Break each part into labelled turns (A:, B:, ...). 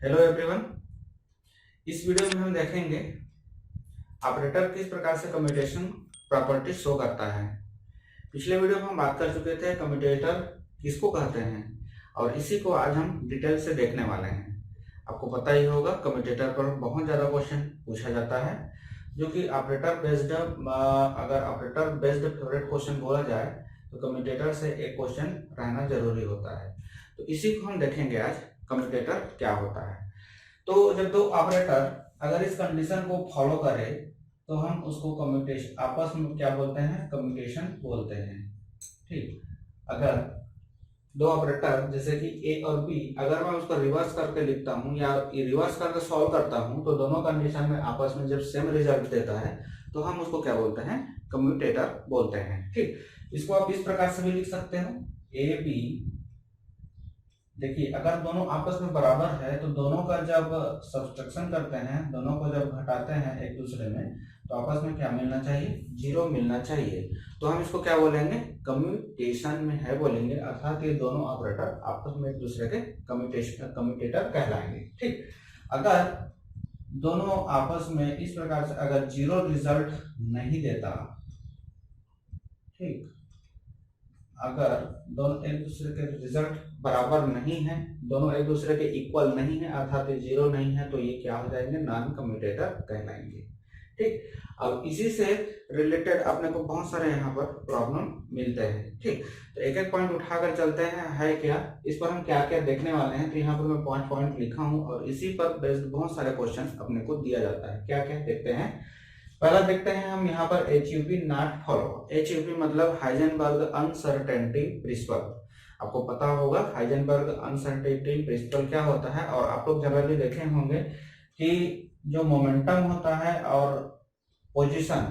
A: Hello everyone. इस video में हम देखेंगे ऑपरेटर किस प्रकार से कम्यूटेशन प्रॉपर्टी शो करता है। पिछले वीडियो में हम बात कर चुके थे कम्यूटेटर किसको कहते हैं और इसी को आज हम डिटेल से देखने वाले हैं। आपको पता ही होगा कम्यूटेटर पर बहुत ज़्यादा क्वेश्चन पूछा जाता है, जो कि ऑपरेटर बेस्ड अगर ऑपरेटर बेस्ड फेवरेट क्वेश्चन बोला जाए तो कम्यूटेटर से एक क्वेश्चन रहना जरूरी होता है। तो इसी को हम देखेंगे आज, कम्यूटेटर क्या होता है। तो जब दो ऑपरेटर अगर इस कंडीशन को फॉलो करे तो हम उसको कम्यूटेशन आपस में क्या बोलते हैं, कम्यूटेशन बोलते हैं। ठीक, अगर दो ऑपरेटर जैसे कि ए और बी, अगर मैं उसको रिवर्स करके लिखता हूं या रिवर्स करके सॉल्व करता हूं तो दोनों कंडीशन में आपस में जब सेम रिजल्ट देता है तो हम उसको क्या बोलते हैं, कम्यूटेटर बोलते हैं। ठीक, इसको आप इस प्रकार से भी लिख सकते हो, ए बी। देखिए अगर दोनों आपस में बराबर है तो दोनों का जब सब्सट्रैक्शन करते हैं, दोनों को जब घटाते हैं एक दूसरे में, तो आपस में क्या मिलना चाहिए, जीरो मिलना चाहिए। तो हम इसको क्या बोलेंगे, कम्यूटेशन में है बोलेंगे, अर्थात ये दोनों ऑपरेटर आपस में एक दूसरे के कम्यूटेटर कहलाएंगे। ठीक, अगर दोनों आपस में इस प्रकार से अगर जीरो रिजल्ट नहीं देता, ठीक, अगर दोनों एक दूसरे के रिजल्ट बराबर नहीं है, दोनों एक दूसरे के इक्वल नहीं है, अर्थात ये जीरो नहीं है, तो ये क्या हो जाएंगे, नॉन कम्यूटेटर कहलाएंगे। ठीक, अब इसी से रिलेटेड अपने को बहुत सारे यहाँ पर प्रॉब्लम मिलते हैं। ठीक, तो एक एक पॉइंट उठाकर चलते हैं, है क्या, इस पर हम क्या क्या देखने वाले हैं। तो यहाँ पर मैं पॉइंट पॉइंट लिखा हूँ और इसी पर बेस्ड बहुत सारे क्वेश्चन अपने को दिया जाता है। क्या क्या देखते हैं, पहला देखते हैं हम यहाँ पर HUP नॉट फॉलो। HUP मतलब हाइजेनबर्ग अनसर्टेनिटी प्रिंसिपल। आपको पता होगा हाइजेनबर्ग अनसर्टेनिटी प्रिंसिपल क्या होता है, और आप लोग जनरली देखे होंगे कि जो मोमेंटम होता है और पोजीशन,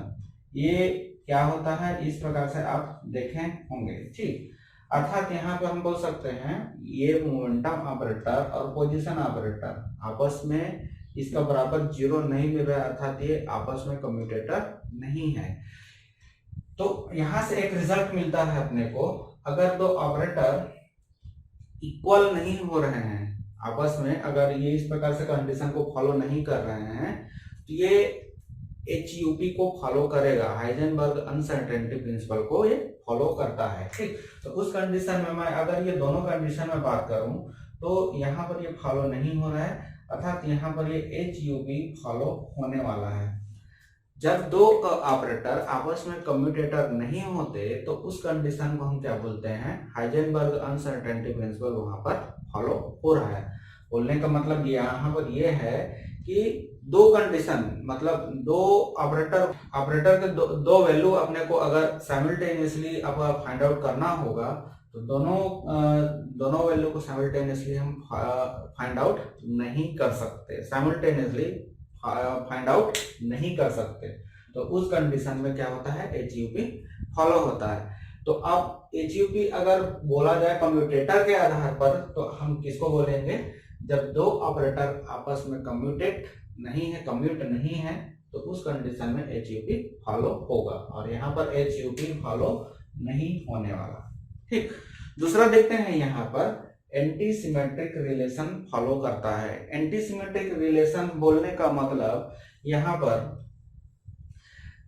A: ये क्या होता है, इस प्रकार से आप देखे होंगे। ठीक, अर्थात यहाँ पर हम बोल सकते हैं ये मोमेंटम ऑपरेटर और पोजीशन ऑपरेटर आपस में इसका बराबर जीरो नहीं मिल रहा है, अर्थात ये आपस में कम्यूटेटर नहीं है। तो यहां से एक रिजल्ट मिलता है अपने को, अगर दो ऑपरेटर इक्वल नहीं हो रहे हैं आपस में, अगर ये इस प्रकार से कंडीशन को फॉलो नहीं कर रहे हैं, तो ये HUP को फॉलो करेगा, हाइजेनबर्ग अनसर्टेनिटी प्रिंसिपल को ये फॉलो करता है। ठीक, तो उस कंडीशन में मैं अगर ये दोनों कंडीशन में बात करूं तो यहाँ पर ये फॉलो नहीं हो रहा है, अर्थात यहाँ पर ये HUP फॉलो होने वाला है। जब दो ऑपरेटर आपस में कम्यूटेटर नहीं होते तो उस कंडीशन को हम क्या बोलते हैं, हाइजेनबर्ग अनसर्टेनिटी प्रिंसिपल वहां पर फॉलो हो रहा है। बोलने का मतलब यहाँ पर ये है कि दो कंडीशन मतलब दो ऑपरेटर के दो वैल्यू अपने को अगर साइमल्टेनियसली अब फाइंड आउट करना होगा तो दोनों वैल्यू को साइमल्टेनियसली हम फाइंड आउट नहीं कर सकते, साइमल्टेनियसली फाइंड आउट नहीं कर सकते। तो उस कंडीशन में क्या होता है, HUP फॉलो होता है। तो अब HUP अगर बोला जाए कम्यूटेटर के आधार पर तो हम किसको बोलेंगे, जब दो ऑपरेटर आपस में कम्यूट नहीं है तो उस कंडीशन में HUP फॉलो होगा, और यहाँ पर HUP फॉलो नहीं होने वाला। ठीक, दूसरा देखते हैं यहाँ पर एंटी सिमेट्रिक रिलेशन फॉलो करता है। एंटी सिमेट्रिक रिलेशन बोलने का मतलब यहाँ पर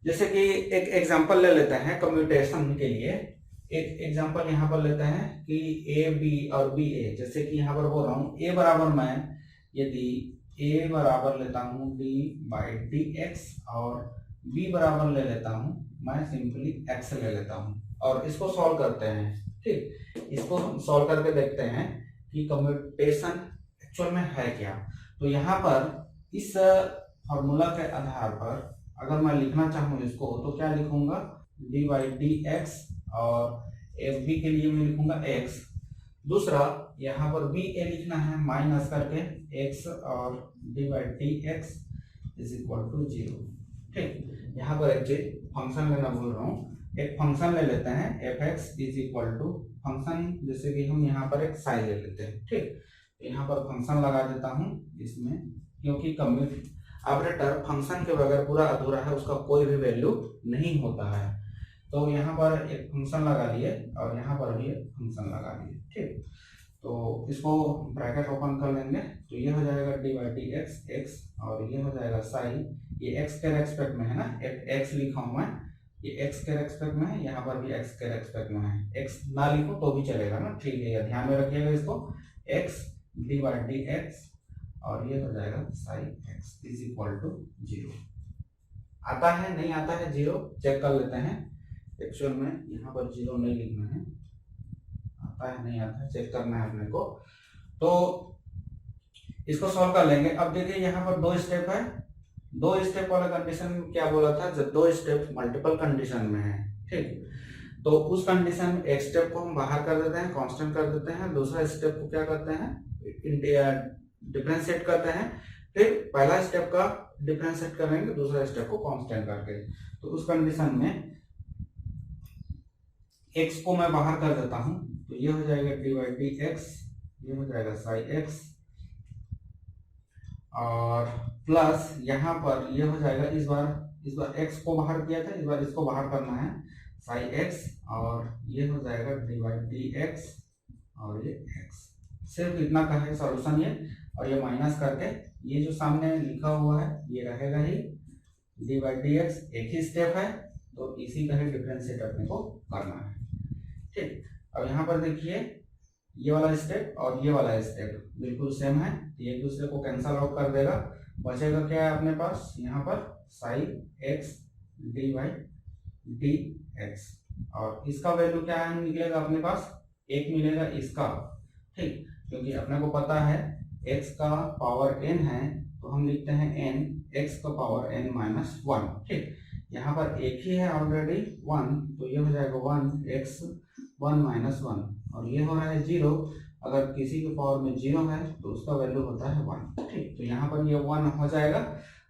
A: जैसे कि एक एग्जांपल ले लेते हैं कम्यूटेशन के लिए। एक एग्जांपल यहाँ पर लेते हैं कि AB और BA, जैसे कि यहाँ पर बोल रहा हूँ A बराबर मैं यदि A बराबर लेता हूँ d/dx और B बराबर ले लेता हूँ मैं सिंपली x ले लेता हूँ और इसको सॉल्व करते हैं। ठीक, इसको हम सॉल्व करके देखते हैं कि कम्यूटेशन एक्चुअल में है क्या। तो यहाँ पर इस फॉर्मूला के आधार पर अगर मैं लिखना चाहूँ इसको तो क्या लिखूंगा, d/dx और FB के लिए मैं लिखूंगा x। दूसरा यहाँ पर BA लिखना है माइनस करके x और d/dx इज इक्वल टू 0। ठीक, यहाँ पर एक चीज फंक्शन लेना भूल रहा हूँ, एक फंक्शन ले लेते हैं fx is equal to function, जैसे कि हम यहाँ पर एक साइन ले लेते हैं। ठीक, यहाँ पर फंक्शन लगा देता हूँ इसमें, क्योंकि ऑपरेटर फंक्शन के बगैर पूरा अधूरा है, उसका कोई भी वैल्यू नहीं होता है। तो यहाँ पर एक फंक्शन लगा लिए और यहाँ पर भी एक फंक्शन लगा लिए। ठीक, तो इसको ब्रैकेट ओपन कर लेंगे तो ये हो जाएगा D by D x x, और ये हो जाएगा साई, ये एक्स के रेस्पेक्ट में है ना, एक्स लिखा हुआ है, ये एक्स के रेस्पेक्ट में है, यहाँ पर भी एक्स के रेस्पेक्ट में है, एक्स ना लिखो तो भी चलेगा ना, ठीक है, ध्यान में रखिएगा इसको, X D by D X, और ये हो जाएगा psi X is equal to 0। आता है नहीं आता है 0, चेक कर लेते हैं। एक्चुअल में यहाँ पर 0 नहीं लिखना है, आता है नहीं आता है चेक करना है अपने को। तो इसको सॉल्व कर लेंगे। अब देखिए यहाँ पर 2 स्टेप है, 2 स्टेप वाला कंडीशन में क्या बोला था, जब 2 स्टेप मल्टीपल कंडीशन में है, ठीक, तो उस कंडीशन में एक स्टेप को हम बाहर कर देते हैं, कांस्टेंट कर देते हैं, दूसरा स्टेप को क्या करते हैं, डिफरेंशिएट करते हैं, फिर पहला स्टेप का डिफरेंशिएट करेंगे, दूसरा स्टेप को कांस्टेंट करके। तो उस कंडीशन में x को मैं बाहर कर देता हूं, तो ये हो जाएगा डी बाई डी एक्स, ये हो जाएगा साई एक्स, और प्लस यहाँ पर ये हो जाएगा, इस बार x को बाहर किया था, इस बार इसको बाहर करना है, साई एक्स, और ये हो जाएगा डी बाई डी एक्स, और ये x, सिर्फ इतना का है सॉल्यूशन ये, और ये माइनस करके ये जो सामने लिखा हुआ है ये रहेगा ही, डी बाई डी एक्स एक ही स्टेप है, तो इसी का ही डिफरेंशिएट अपने को करना है, ठीक। अब यहाँ पर देखिए ये वाला स्टेप और ये वाला स्टेप बिल्कुल सेम है, एक दूसरे को कैंसल आउट कर देगा, बचेगा क्या है अपने पास, यहाँ पर Sai x D by D X, और इसका वैल्यू क्या है निकलेगा अपने पास, 1 मिलेगा इसका, ठीक, क्योंकि अपने को पता है x का पावर n है, तो हम लिखते हैं n x का पावर n माइनस 1, ठीक, यहाँ पर एक ही है ऑलरेडी 1, तो ये हो जाएगा 1 x 1 माइनस 1, और ये हो रहा है 0, अगर किसी के पावर में 0 है तो उसका वैल्यू होता है 1, ठीक, तो यहाँ पर ये 1 हो जाएगा,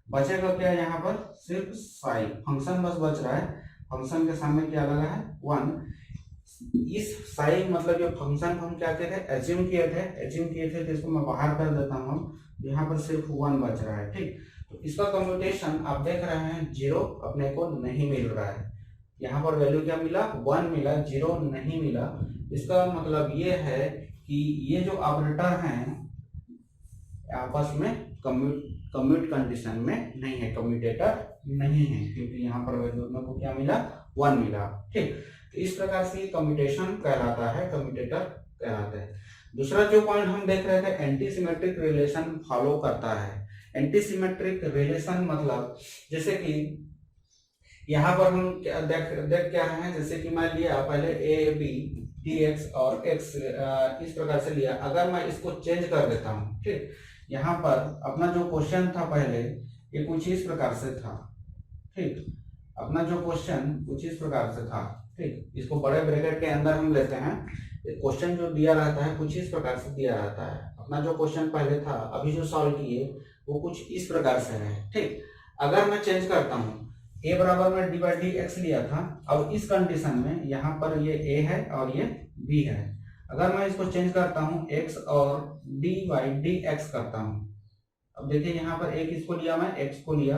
A: बचेगा क्या यहाँ पर, सिर्फ साई फंक्शन बस बच रहा है, फंक्शन के सामने क्या लगा है 1, इस साई मतलब ये फंक्शन को हम क्या कहते हैं, एज्यूम किए थे, तो इसको मैं बाहर कर देता हूँ, यहाँ पर सिर्फ 1 बच रहा है, ठीक, तो इसका कंप्यूटेशन आप देख रहे हैं 0 अपने को नहीं मिल रहा है, यहाँ पर वैल्यू क्या मिला 1 मिला, 0 नहीं मिला। इसका मतलब ये है कि ये जो ऑपरेटर हैं आपस में कम्यूट कंडीशन में नहीं है, कम्यूटेटर नहीं है, क्योंकि यहाँ पर वैल्यू अपने को क्या मिला 1 मिला, ठीक, तो इस प्रकार से कम्यूटेशन कहलाता है, कम्यूटेटर कहलाता है। दूसरा जो पॉइंट हम देख रहे थे, एंटी सिमेट्रिक रिलेशन फॉलो करता है। एंटी सिमेट्रिक रिलेशन मतलब जैसे कि यहाँ पर हम देख क्या रहे हैं, जैसे कि मैं लिया पहले ए बी डी एक्स और x इस प्रकार से लिया, अगर मैं इसको चेंज कर देता हूँ, ठीक, यहाँ पर अपना जो क्वेश्चन था पहले ये कुछ इस प्रकार से था, ठीक, अपना जो क्वेश्चन कुछ इस प्रकार से था, ठीक, इसको बड़े ब्रैकेट के अंदर हम लेते हैं, क्वेश्चन जो दिया रहता है कुछ इस प्रकार से दिया रहता है, अपना जो क्वेश्चन पहले था अभी जो सॉल्व किए वो कुछ इस प्रकार से है, ठीक, अगर मैं चेंज करता हूँ, a बराबर में डी बाई डी एक्स लिया था, अब इस कंडीशन में यहाँ पर ये a है और ये b है, अगर मैं इसको चेंज करता हूँ x और डी बाई डी एक्स करता हूँ, अब देखिए यहाँ पर a किसको लिया, मैं x को लिया,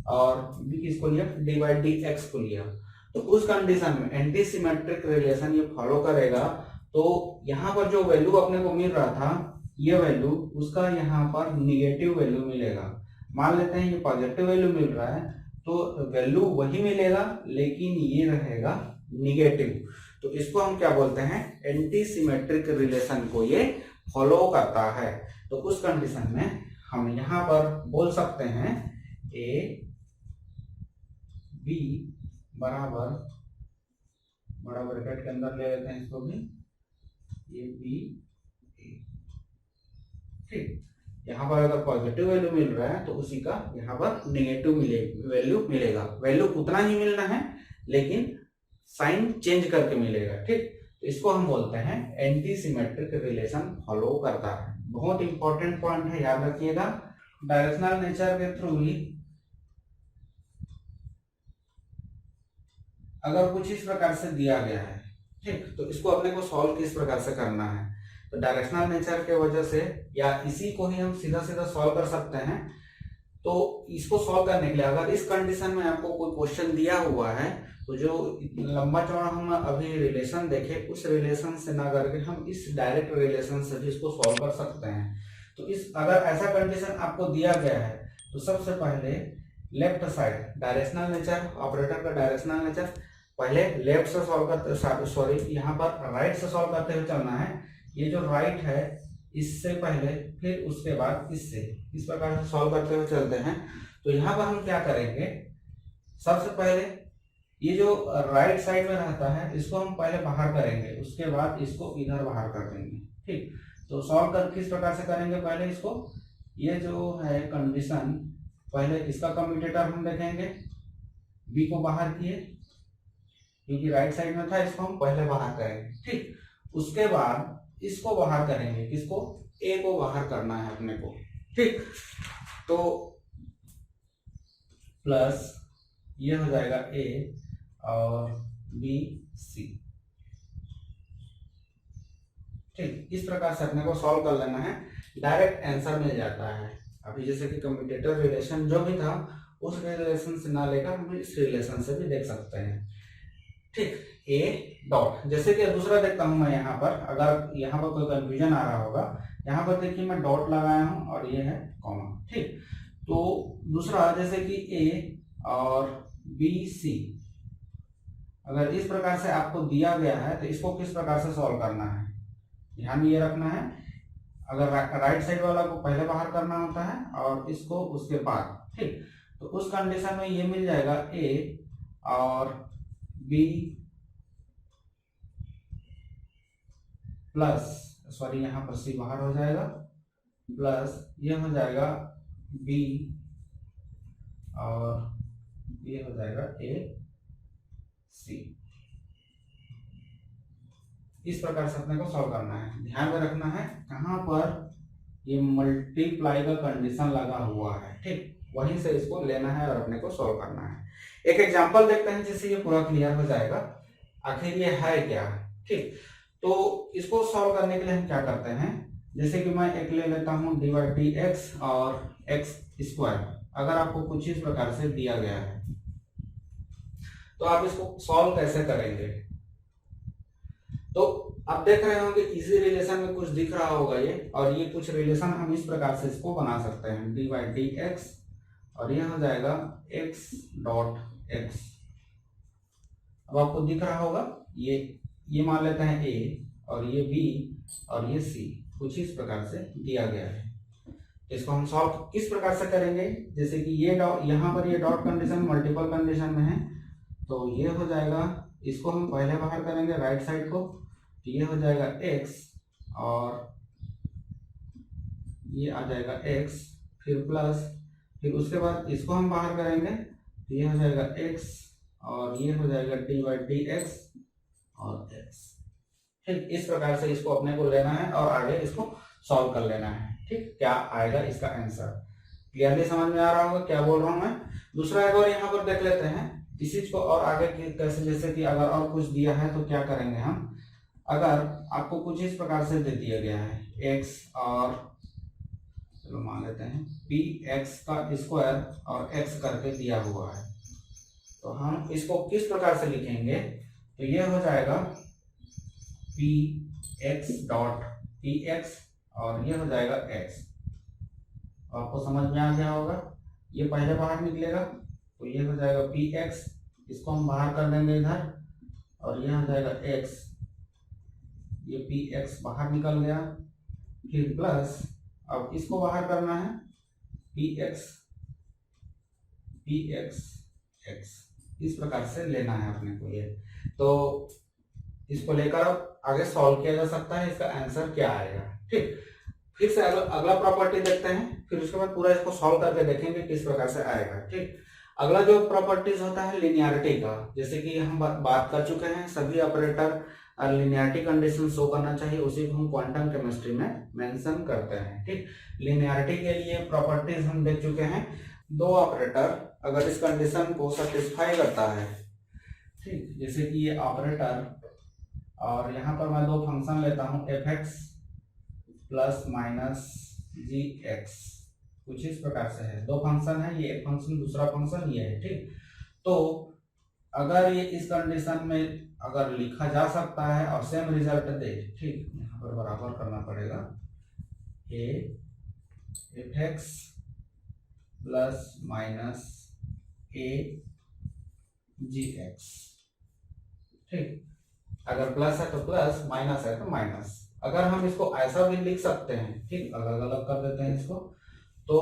A: और b किसको लिया, डी बाई डी एक्स को लिया, तो उस कंडीशन में एंटी सिमेट्रिक रिलेशन ये फॉलो करेगा, तो यहाँ पर जो वैल्यू अपने को मिल रहा था ये वैल्यू, उसका यहाँ पर निगेटिव वैल्यू मिलेगा, मान लेते हैं ये पॉजिटिव वैल्यू मिल रहा है, तो वैल्यू वही मिलेगा लेकिन ये रहेगा निगेटिव, तो इसको हम क्या बोलते हैं, एंटी सिमेट्रिक रिलेशन को ये फॉलो करता है। तो उस कंडीशन में हम यहाँ पर बोल सकते हैं ए बी बराबर, बड़ा ब्रैकेट के अंदर ले लेते हैं इसको भी, ए बी ए, ठीक, यहाँ पर अगर पॉजिटिव वैल्यू मिल रहा है तो उसी का यहाँ पर नेगेटिव वैल्यू मिलेगा, वैल्यू उतना ही मिलना है लेकिन साइन चेंज करके मिलेगा, ठीक, तो इसको हम बोलते हैं एंटी सिमेट्रिक रिलेशन फॉलो करता है। बहुत इंपॉर्टेंट पॉइंट है, याद रखिएगा, डायरेक्शनल नेचर के थ्रू ही अगर कुछ इस प्रकार से दिया गया है, ठीक, तो इसको अपने को सॉल्व किस प्रकार से करना है, तो डायरेक्शनल नेचर के वजह से या इसी को ही हम सीधा सीधा सॉल्व कर सकते हैं तो इसको सॉल्व करने के लिए अगर इस कंडीशन में आपको कोई क्वेश्चन दिया हुआ है तो जो लंबा चौड़ा हम अभी रिलेशन देखे उस रिलेशन से ना करके हम इस डायरेक्ट रिलेशन से भी इसको सॉल्व कर सकते हैं। तो इस अगर ऐसा कंडीशन आपको दिया गया है तो सबसे पहले left side directional nature, operator का डायरेक्शनल नेचर, पहले लेफ्ट से सॉल्व करते, सॉरी यहाँ पर राइट से सॉल्व करते हुए चलना है। ये जो राइट है इससे पहले फिर उसके बाद इससे, इस प्रकार से सॉल्व करते हुए चलते हैं। तो यहाँ पर हम क्या करेंगे, सबसे पहले ये जो राइट साइड में रहता है इसको हम पहले बाहर करेंगे, उसके बाद इसको इधर बाहर कर देंगे। ठीक, तो सॉल्व कर किस प्रकार से करेंगे, पहले इसको ये जो है कंडीशन, पहले इसका कम्यूटेटर हम देखेंगे, बी को बाहर किए क्योंकि राइट साइड में था, इसको हम पहले बाहर करेंगे। ठीक, उसके बाद इसको बाहर करेंगे, किसको, ए को बाहर करना है अपने को। ठीक, तो प्लस ये हो जाएगा ए और बी सी। ठीक, इस प्रकार से अपने को सॉल्व कर लेना है, डायरेक्ट आंसर मिल जाता है। अभी जैसे कि कम्यूटेटर रिलेशन जो भी था उस रिलेशन से ना लेकर हम इस रिलेशन से भी देख सकते हैं। ठीक, ए डॉट, जैसे कि दूसरा देखता हूं मैं यहाँ पर, अगर यहाँ पर कोई कंफ्यूजन आ रहा होगा, यहाँ पर देखिए मैं डॉट लगाया हूं और ये है कॉमा। ठीक, तो दूसरा जैसे कि ए और बी सी, अगर इस प्रकार से आपको दिया गया है तो इसको किस प्रकार से सॉल्व करना है, ध्यान ये रखना है। अगर राइट साइड वाला को पहले बाहर करना होता है और इसको उसके बाद। ठीक, तो उस कंडीशन में ये मिल जाएगा ए और बी प्लस, सॉरी यहाँ पर सी बाहर हो जाएगा, प्लस ये हो जाएगा बी और ये हो जाएगा ए सी। इस प्रकार से अपने को सॉल्व करना है। ध्यान में रखना है कहाँ पर ये मल्टीप्लाई का कंडीशन लगा हुआ है। ठीक, वहीं से इसको लेना है और अपने को सॉल्व करना है। एक एग्जांपल देखते हैं जिससे ये पूरा क्लियर हो जाएगा आखिर ये है क्या। ठीक, तो इसको सॉल्व करने के लिए हम क्या करते हैं, जैसे कि मैं एक ले लेता हूं डी बाई डी एक्स और एक्स स्क्वायर। अगर आपको कुछ इस प्रकार से दिया गया है तो आप इसको सॉल्व कैसे करेंगे, तो आप देख रहे होंगे इसी रिलेशन में कुछ दिख रहा होगा ये, और ये कुछ रिलेशन हम इस प्रकार से इसको बना सकते हैं, डी बाई डी एक्स और ये हो जाएगा एक्स डॉट एक्स। अब आपको दिख रहा होगा ये मान लेते हैं ए और ये बी और ये सी, कुछ इस प्रकार से दिया गया है। इसको हम सॉल्व किस प्रकार से करेंगे, जैसे कि ये डॉट, यहाँ पर ये डॉट कंडीशन मल्टीपल कंडीशन में है, तो ये हो जाएगा, इसको हम पहले बाहर करेंगे राइट साइड को, तो ये हो जाएगा x और ये आ जाएगा x, फिर प्लस, फिर उसके बाद इसको हम बाहर करेंगे तो ये हो जाएगा x और ये हो जाएगा डी बाई डी एक्स और x। ठीक, इस प्रकार से इसको अपने को लेना है और आगे इसको सॉल्व कर लेना है। ठीक, क्या आएगा इसका आंसर, क्लियरली समझ में आ रहा होगा क्या बोल रहा हूं मैं। दूसरा एक और यहाँ पर देख लेते हैं इसी को और आगे कैसे, जैसे कि अगर और कुछ दिया है तो क्या करेंगे हम, अगर आपको कुछ इस प्रकार से दे दिया गया है x और चलो मान लेते हैं पी एक्स का स्क्वायर और x करके दिया हुआ है, तो हम इसको किस प्रकार से लिखेंगे, तो ये हो जाएगा P x dot P x और ये हो जाएगा x। आपको समझ में आ गया होगा, ये पहले बाहर निकलेगा तो ये हो जाएगा पी एक्स, इसको हम बाहर कर देंगे इधर और ये हो जाएगा x, ये पी एक्स बाहर निकल गया, फिर प्लस, अब इसको बाहर करना है पी एक्स एक्स, इस प्रकार से लेना है अपने को ये। तो इसको लेकर अब आगे सॉल्व किया जा सकता है, इसका आंसर क्या आएगा। ठीक, फिर से अगला प्रॉपर्टी देखते हैं, फिर उसके बाद पूरा इसको सॉल्व करके देखेंगे किस प्रकार से आएगा। ठीक, अगला जो प्रॉपर्टीज होता है लिनियरिटी का, जैसे कि हम बात कर चुके हैं सभी ऑपरेटर लिनियरिटी कंडीशन शो करना चाहिए, उसी को हम क्वांटम केमिस्ट्री में मेंशन करते हैं। ठीक, लिनियरिटी के लिए प्रॉपर्टीज हम देख चुके हैं, दो ऑपरेटर अगर इस कंडीशन को सेटिस्फाई करता है, ठीक, जैसे कि ये ऑपरेटर और यहाँ पर मैं दो फंक्शन लेता हूँ एफ एक्स प्लस माइनस जी एक्स, कुछ इस प्रकार से है, दो फंक्शन है, ये एक फंक्शन दूसरा फंक्शन ये है, ठीक। तो अगर ये इस कंडीशन में अगर लिखा जा सकता है और सेम रिजल्ट दे, ठीक, यहाँ पर बराबर करना पड़ेगा, A F X plus minus A G X, ठीक। अगर प्लस है तो प्लस, माइनस है तो माइनस। अगर हम इसको ऐसा भी लिख सकते हैं, ठीक, अलग अलग कर देते हैं इसको, तो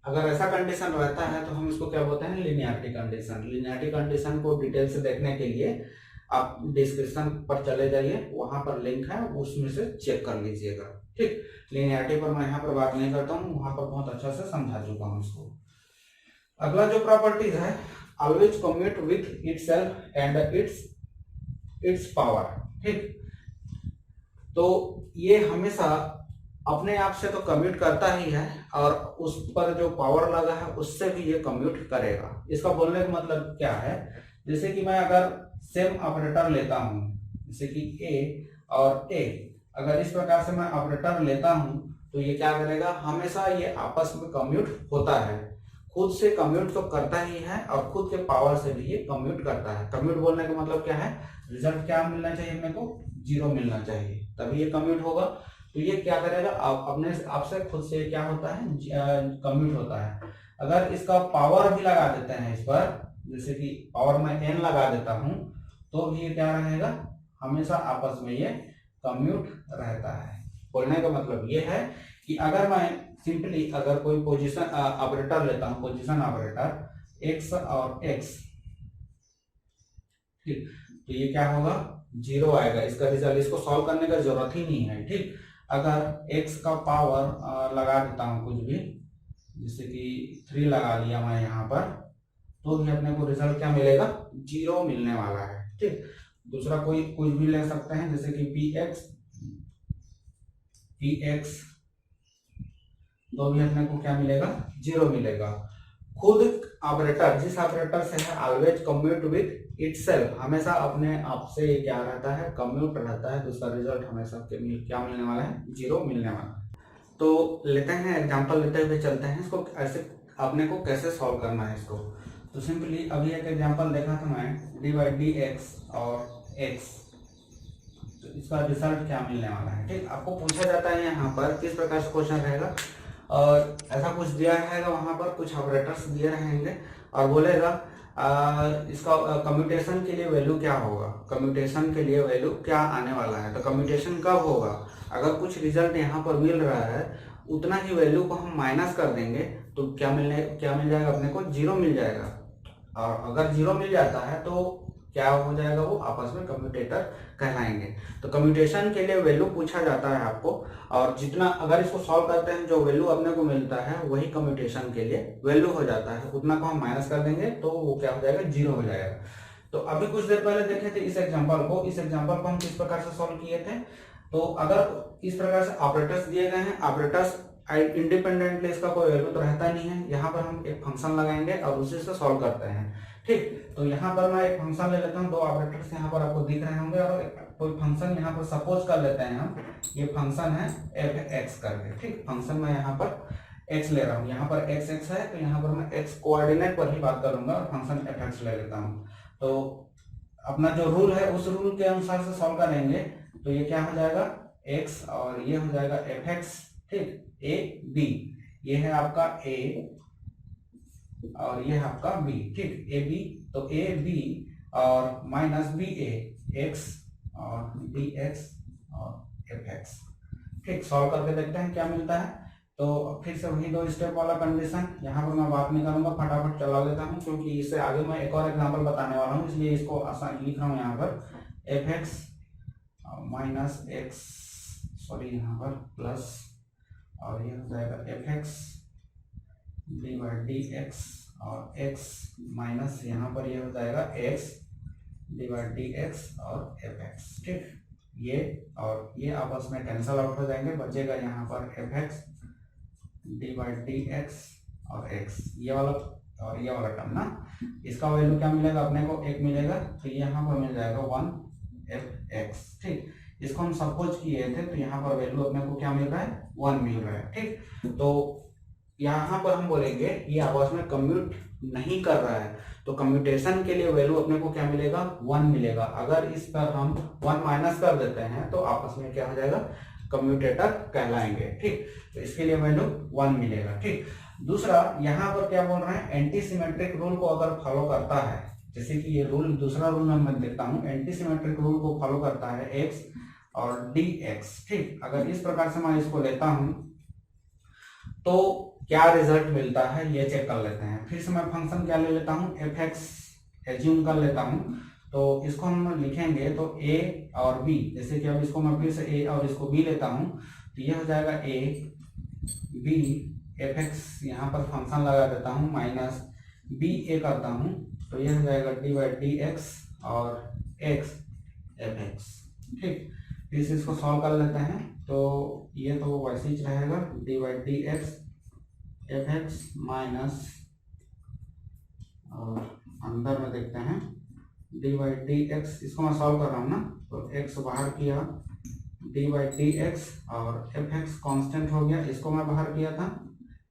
A: अगर ऐसा कंडीशन रहता है तो हम इसको क्या बोलते हैं, लिनियरिटी कंडीशन। लिनियरिटी कंडीशन को डिटेल से देखने के लिए आप डिस्क्रिप्शन पर चले जाइए, वहां पर लिंक है, उसमें से चेक कर लीजिएगा, ठीक। लिनियरिटी पर मैं यहाँ पर बात नहीं करता हूँ, वहां पर बहुत अच्छा से समझा चुका हूँ इसको। अगला जो प्रॉपर्टीज है, always commute with itself and it's power, ठीक। तो ये हमेशा अपने आप से तो कम्यूट करता ही है, और उस पर जो पावर लगा है उससे भी ये कम्यूट करेगा। इसका बोलने का मतलब क्या है, जैसे कि मैं अगर सेम ऑपरेटर लेता हूं, जैसे कि ए और ए, अगर इस प्रकार से मैं ऑपरेटर लेता हूं तो ये क्या करेगा, हमेशा ये आपस में कम्यूट होता है, खुद से कम्यूट तो करता ही है और खुद के पावर से भी ये कम्यूट करता है। कम्यूट बोलने का मतलब क्या है, रिजल्ट क्या मिलना चाहिए अपने को, 0 मिलना चाहिए, तभी ये कम्यूट होगा। तो ये क्या करेगा, अपने आपसे खुद से क्या होता है, कम्यूट होता है। अगर इसका पावर भी लगा देते हैं इस पर, जैसे कि पावर में n लगा देता हूं, तो भी ये क्या रहेगा, हमेशा आपस में ये कम्यूट रहता है। बोलने का मतलब ये है कि अगर मैं सिंपली अगर कोई पोजीशन ऑपरेटर लेता हूं, पोजीशन ऑपरेटर x और x, ठीक, तो ये क्या होगा, 0 आएगा, इसका रिजल्ट, इसको सॉल्व करने का जरूरत ही नहीं है, ठीक। अगर x का पावर लगा देता हूं कुछ भी, जैसे कि 3 लगा लिया मैं यहाँ पर, तो भी अपने को रिजल्ट क्या मिलेगा, 0 मिलने वाला है, ठीक। दूसरा कोई कुछ भी ले सकते हैं, जैसे कि px तो भी अपने को क्या मिलेगा, 0 मिलेगा। खुद ऑपरेटर, जिस ऑपरेटर से है, ऑलवेज कम्यूट विथ इटसेल्फ, हमेशा अपने आप से क्या रहता है, कम्यूट रहता है, तो उसका रिजल्ट हमेशा क्या मिलने वाला है, 0 मिलने वाला है। तो लेते हैं एग्जांपल लेते हुए चलते हैं, इसको ऐसे अपने को कैसे सॉल्व करना है इसको। तो सिंपली अभी एक एग्जांपल देखा था मैं, d/dx और x, तो इसका रिजल्ट क्या मिलने वाला है, ठीक। आपको पूछा जाता है यहाँ पर किस प्रकार से क्वेश्चन रहेगा, और ऐसा कुछ दिया रहेगा, वहां पर कुछ ऑपरेटर्स दिए रहेंगे और बोलेगा इसका कम्यूटेशन के लिए वैल्यू क्या होगा, कम्यूटेशन के लिए वैल्यू क्या आने वाला है। तो कम्यूटेशन कब होगा, अगर कुछ रिजल्ट यहाँ पर मिल रहा है, उतना ही वैल्यू को हम माइनस कर देंगे तो क्या मिल जाएगा अपने को, 0 मिल जाएगा। और अगर 0 मिल जाता है तो क्या हो जाएगा, वो आपस में कम्यूटेटर कहलाएंगे। तो कम्यूटेशन के लिए वैल्यू पूछा जाता है आपको, और जितना अगर इसको सॉल्व करते हैं जो वैल्यू अपने को मिलता है वही कम्यूटेशन के लिए वैल्यू हो जाता है, उतना को हम माइनस कर देंगे तो वो क्या हो जाएगा, 0 हो जाएगा। तो अभी कुछ देर पहले देखे थे इस एग्जाम्पल को हम किस प्रकार से सॉल्व किए थे। तो अगर इस प्रकार से ऑपरेटर्स दिए गए हैं, ऑपरेटर्स इंडिपेंडेंटली इसका कोई वैल्यू तो रहता नहीं है, यहाँ पर हम एक फंक्शन लगाएंगे और उसी से सॉल्व करते हैं, ठीक। तो यहाँ पर मैं एक फंक्शन ले लेता हूँ, दो ऑपरेटर्स यहाँ पर आपको दिख रहे होंगे, और कोई फंक्शन यहाँ पर सपोज कर लेते हैं हम, ये फंक्शन है f(x) करके, ठीक। फंक्शन में यहाँ पर x ले रहा हूँ, यहाँ पर x है, तो यहाँ पर मैं x कोऑर्डिनेट पर ही बात करूंगा और फंक्शन f(x) ले लेता हूँ। तो अपना जो रूल है उस रूल के अनुसार से सॉल्व करेंगे, तो ये क्या हो जाएगा, x और ये हो जाएगा f(x), ठीक, a b, ये है आपका a और ये है आपका b, ठीक, a b, तो a b और माइनस b a, x और dx और f(x), ठीक। सॉल्व करके देखते हैं क्या मिलता है। तो फिर से वही 2 स्टेप वाला कंडीशन, यहाँ पर मैं बात नहीं करूंगा, फटाफट चला लेता हूँ, क्योंकि इससे आगे मैं एक और एग्जांपल बताने वाला हूँ, इसलिए इसको आसान लिख रहा हूँ यहाँ पर, f(x) माइनस x, सॉरी यहाँ पर प्लस, और ये हो जाएगा f(x) dx और x माइनस यहाँ पर ये हो जाएगा x dx और f(x), ठीक। ये और ये आपस में कैंसल आउट हो जाएंगे, बचेगा यहाँ पर f(x) dx और x, ये वाला और ये वाला टर्म ना, इसका वैल्यू क्या मिलेगा अपने को, 1 मिलेगा, तो यहाँ पर मिल जाएगा 1f(x), ठीक। इसको हम सपोज किए थे, तो यहाँ पर वैल्यू अपने को क्या मिल रहा है, 1 मिल रहा है, ठीक। तो यहाँ पर हम बोलेंगे ये आपस में कम्यूट नहीं कर रहा है, तो कम्यूटेशन के लिए वैल्यू अपने को क्या मिलेगा, 1 मिलेगा। अगर इस पर हम 1 माइनस कर देते हैं तो आपस में क्या हो जाएगा, कम्यूटेटर कहलाएंगे। ठीक, तो इसके लिए वैल्यू 1 मिलेगा। ठीक, दूसरा यहाँ पर क्या बोल रहे हैं, एंटी सिमेट्रिक रूल को अगर फॉलो करता है, जैसे कि ये रूल, दूसरा रूल मैं देखता हूँ, एंटी सिमेट्रिक रूल को फॉलो करता है x और dx। ठीक, अगर इस प्रकार से मैं इसको लेता हूं तो क्या रिजल्ट मिलता है ये चेक कर लेते हैं। फिर से मैं फंक्शन क्या ले लेता हूं, fx एज्यूम कर लेता हूं, तो इसको हम लिखेंगे तो a और b, जैसे कि अब इसको मैं फिर से a और इसको b लेता हूं, तो ये हो जाएगा a b fx, यहाँ पर फंक्शन लगा देता हूँ, माइनस b a करता हूँ, तो ये हो जाएगा डी बाई डी एक्स और x fx। ठीक, फिर से इसको सॉल्व कर लेते हैं, तो ये तो वैसे ही रहेगा, D by D X F x minus, और अंदर में देखते हैं डी बाई डी एक्स, इसको मैं सॉल्व कर रहा हूँ ना, तो x बाहर किया, डी बाई डी एक्स और एफ एक्स कॉन्स्टेंट हो गया, इसको मैं बाहर किया था।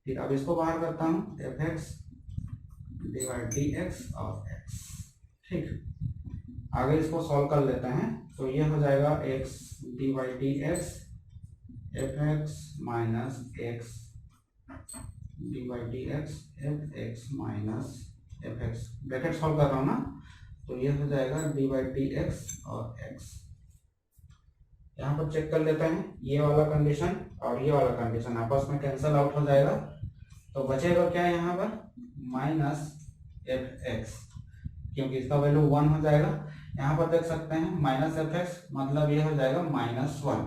A: फिर अब इसको बाहर करता हूँ, F x D by D X और x। ठीक, आगे इसको सॉल्व कर लेते हैं, तो ये हो जाएगा x D by D X F x minus x D by D X F x minus F x, bracket solve कर रहा हूँ ना, तो ये हो जाएगा डी बाई डी एक्स और x। यहाँ पर चेक कर लेते हैं, ये वाला कंडीशन और ये वाला कंडीशन आपस में कैंसल आउट हो जाएगा, तो बचेगा क्या यहाँ पर, माइनस एफ एक्स, क्योंकि इसका वैल्यू 1 हो जाएगा। यहाँ पर देख सकते हैं माइनस एफ एक्स, मतलब ये हो जाएगा -1।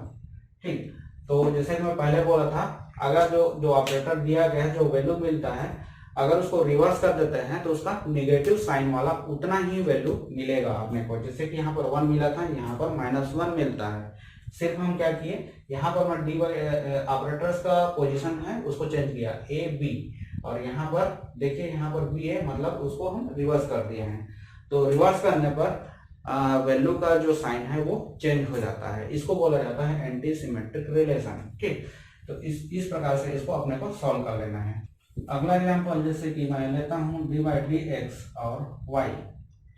A: ठीक, तो जैसे कि मैं पहले बोला था, अगर जो ऑपरेटर दिया गया है, जो वैल्यू मिलता है, अगर उसको रिवर्स कर देते हैं तो उसका नेगेटिव साइन वाला उतना ही वैल्यू मिलेगा अपने को। जैसे कि यहाँ पर 1 मिला था, यहाँ पर -1 मिलता है। सिर्फ हम क्या किए, यहाँ पर मैं डी ऑपरेटर्स का पोजीशन है उसको चेंज किया, ए बी, और यहाँ पर देखिए यहाँ पर बी है, मतलब उसको हम रिवर्स कर दिए हैं। तो रिवर्स करने पर वैल्यू का जो साइन है वो चेंज हो जाता है, इसको बोला जाता है एंटी सिमेट्रिक रिलेशन। ठीक, तो इस प्रकार से इसको अपने को सॉल्व कर लेना है। अगला एग्जांपल, जैसे कि मैं लेता हूँ डी बाई डी एक्स और वाई।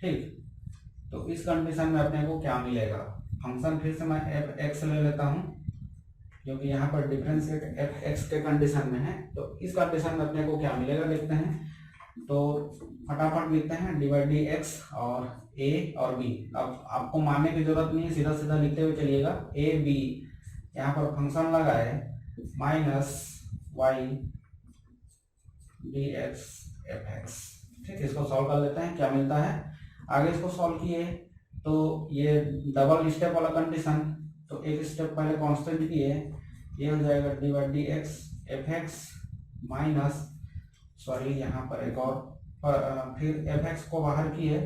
A: ठीक, तो इस कंडीशन में अपने को क्या मिलेगा, फंक्शन फिर से मैं एफ एक्स ले लेता हूँ, क्योंकि यहाँ पर डिफरेंशिएट एफ एक्स के कंडीशन में है, तो इस कंडीशन में अपने को क्या मिलेगा लिखते हैं, तो फटाफट लिखते हैं डी बाई डी एक्स और ए और बी। अब आपको मानने की जरूरत नहीं है, सीधा सीधा लिखते हुए चलिएगा, ए बी, यहाँ पर फंक्शन लगाए minus Y D X F X. ठीक, इसको सॉल्व कर लेते हैं, क्या मिलता है। आगे इसको सॉल्व किए तो ये डबल स्टेप वाला कंडीशन, तो एक स्टेप पहले कांस्टेंट किए, ये हो जाएगा D by D X F x minus, sorry यहाँ पर एक और, फिर एफ एक्स को बाहर किए,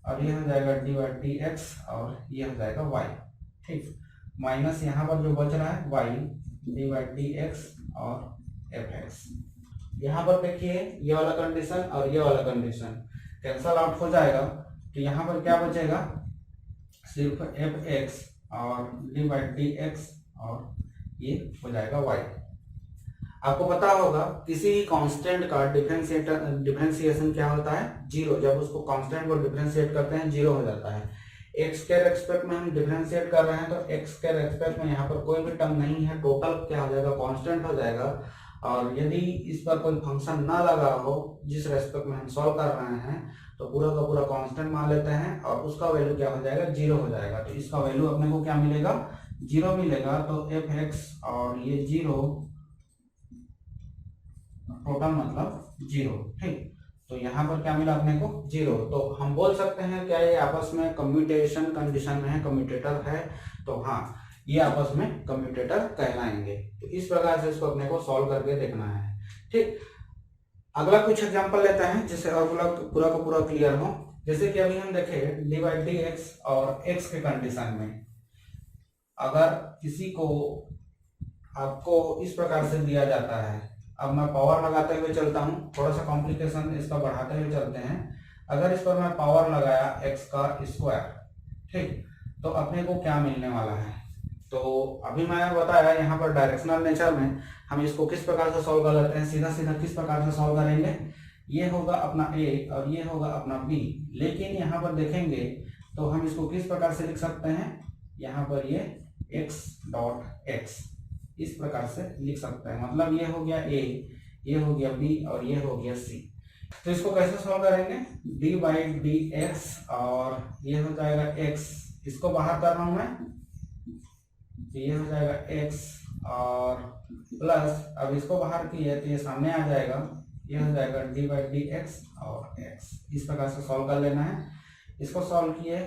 A: और ये हो जाएगा डी बाई डी एक्स और ये हो जाएगा वाई। ठीक, माइनस यहाँ पर जो बच रहा है Y D by D X और एफ एक्स। यहाँ पर देखिए ये वाला कंडीशन और ये वाला कंडीशन कैंसल आउट हो जाएगा, तो यहाँ पर क्या बचेगा, सिर्फ एफ एक्स और डी बाई डी एक्स और ये हो जाएगा वाई। आपको पता होगा किसी कांस्टेंट का डिफरेंशिएशन क्या होता है, जीरो। जब उसको कांस्टेंट को डिफरेंशिएट करते हैं जीरो हो जाता है। एक्स के रेस्पेक्ट में हम डिफरेंशिएट कर रहे हैं, तो एक्स के रेस्पेक्ट में यहाँ पर कोई भी टर्म नहीं है, टोटल क्या हो जाएगा, कांस्टेंट हो जाएगा। और यदि इस पर कोई फंक्शन ना लगा हो जिस रेस्पेक्ट में हम सॉल्व कर रहे हैं, तो पूरा का पूरा कांस्टेंट मान लेते हैं और उसका वैल्यू क्या हो जाएगा, जीरो हो जाएगा। तो इसका वैल्यू अपने को क्या मिलेगा, जीरो मिलेगा। तो एफ एक्स और ये जीरो, टोटल मतलब जीरो। ठीक, तो यहाँ पर क्या मिला अपने को, जीरो। तो हम बोल सकते हैं क्या ये आपस में कम्यूटेशन कंडीशन में है, कम्यूटेटर है, तो हाँ ये आपस में कम्यूटेटर कहलाएंगे। तो इस प्रकार से इसको अपने को सॉल्व करके देखना है। ठीक, अगला कुछ एग्जांपल लेते हैं जिससे और पूरा का पूरा क्लियर हो। जैसे कि अभी हम देखें डी बाई डी एक्स और एक्स के कंडीशन में, अगर किसी को आपको इस प्रकार से दिया जाता है, अब मैं पावर लगाते हुए चलता हूँ, थोड़ा सा कॉम्प्लिकेशन इसका बढ़ाते हुए चलते हैं। अगर इस पर मैं पावर लगाया एक्स का स्क्वायर, ठीक, तो अपने को क्या मिलने वाला है, तो अभी मैंने बताया यहाँ पर डायरेक्शनल नेचर में हम इसको किस प्रकार से सॉल्व कर लेते हैं, सीधा सीधा किस प्रकार से सॉल्व करेंगे, ये होगा अपना ए और ये होगा अपना बी। लेकिन यहाँ पर देखेंगे तो हम इसको किस प्रकार से लिख सकते हैं, यहाँ पर ये x डॉट x इस प्रकार से लिख सकते हैं। मतलब ये हो गया a, ये हो गया b और ये हो गया c। तो इसको कैसे सॉल्व करेंगे, d बाई डी एक्स और ये हो जाएगा x, इसको बाहर कर रहा हूं मैं, ये हो जाएगा x और प्लस, अब इसको बाहर किए तो ये सामने आ जाएगा, ये हो जाएगा d बाई डी एक्स और x। इस प्रकार से सॉल्व कर लेना है। इसको सॉल्व किए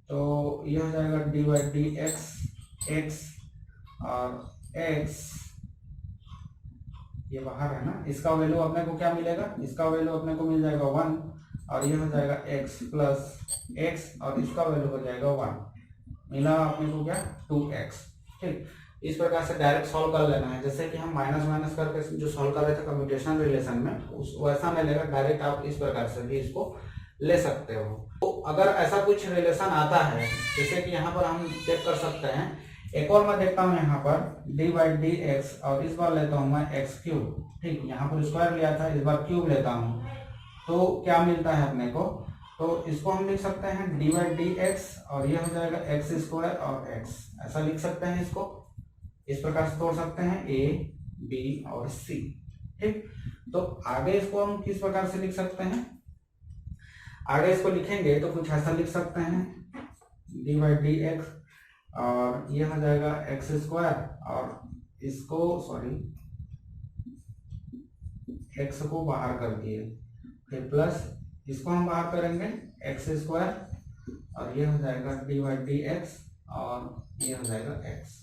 A: तो ये हो जाएगा d बाई डी एक्स और x, ये बाहर है ना, इसका वैल्यू अपने को क्या मिलेगा, इसका वैल्यू अपने को मिल जाएगा 1 और ये हो जाएगा x प्लस x और इसका वैल्यू हो जाएगा 1, मिला अपने को क्या 2x। ठीक, इस प्रकार से डायरेक्ट सॉल्व कर लेना है। जैसे कि हम माइनस माइनस करके जो सॉल्व कर रहे थे कम्यूटेशन रिलेशन में, उस वैसा नहीं लेगा, डायरेक्ट आप इस प्रकार से भी इसको ले सकते हो। तो अगर ऐसा कुछ रिलेशन आता है, जैसे कि यहाँ पर हम चेक कर सकते हैं, एक और मैं देखता हूँ यहाँ पर d बाई डी एक्स और इस बार लेता हूँ मैं एक्स क्यूब। ठीक, यहाँ पर स्क्वायर लिया था, इस बार क्यूब लेता हूँ, तो क्या मिलता है अपने को, तो इसको हम लिख सकते हैं d बाई डी एक्स और ये हो जाएगा एक्स स्क्वायर और x, ऐसा लिख सकते हैं। इसको इस प्रकार से तोड़ सकते हैं a, b और c। ठीक, तो आगे इसको हम किस प्रकार से लिख सकते हैं, आगे इसको लिखेंगे तो कुछ ऐसा लिख सकते हैं d बाई डी एक्स और ये हो जाएगा एक्स स्क्वायर और इसको x को बाहर कर दिए, फिर प्लस इसको हम बाहर करेंगे एक्स स्क्वायर और ये हो जाएगा d बाई डी एक्स और ये हो जाएगा x।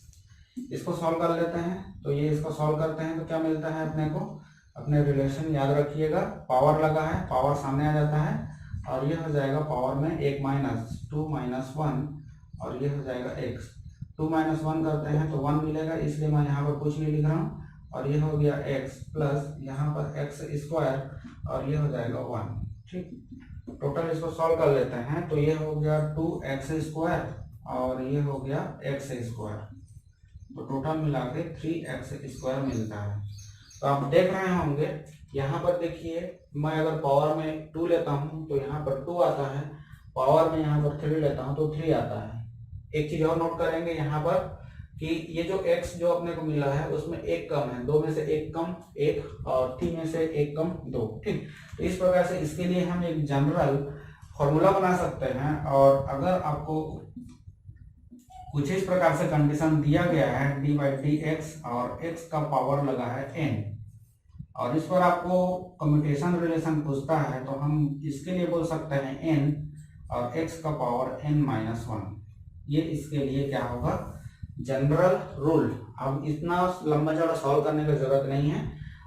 A: इसको सॉल्व कर लेते हैं, तो ये इसको सॉल्व करते हैं तो क्या मिलता है अपने को, अपने रिलेशन याद रखिएगा, पावर लगा है, पावर सामने आ जाता है और ये हो जाएगा पावर में 1 माइनस 2 माइनस 1 और ये हो जाएगा x। 2 माइनस 1 करते हैं तो 1 मिलेगा, इसलिए मैं यहाँ पर कुछ नहीं लिख रहा हूँ और ये हो गया x प्लस यहाँ पर एक्स स्क्वायर और ये हो जाएगा 1। ठीक, टोटल इसको सॉल्व कर लेते हैं तो ये हो गया 2x स्क्वायर और ये हो गया x स्क्वायर, तो टोटल मिला के 3x स्क्वायर मिलता है। तो आप देख रहे होंगे यहाँ पर देखिए, मैं अगर पावर में 2 लेता हूँ तो यहाँ पर 2 आता है, पावर में यहाँ पर 3 लेता हूँ तो 3 आता है। एक चीज और नोट करेंगे यहाँ पर कि ये जो x जो अपने को मिला है उसमें 1 कम है, 2 में से 1 कम 1 और 3 में से 1 कम 2। ठीक, तो इस प्रकार से इसके लिए हम एक जनरल फॉर्मूला बना सकते हैं। और अगर आपको कुछ इस प्रकार से कंडीशन दिया गया है d बाई डी एक्स और x का पावर लगा है n और इस पर आपको कम्यूटेशन रिलेशन पूछता है, तो हम इसके लिए बोल सकते हैं n और x का पावर n माइनस 1। ये इसके लिए क्या होगा, जनरल रूल। अब इतना लंबा चौड़ा सॉल्व करने की जरूरत नहीं है,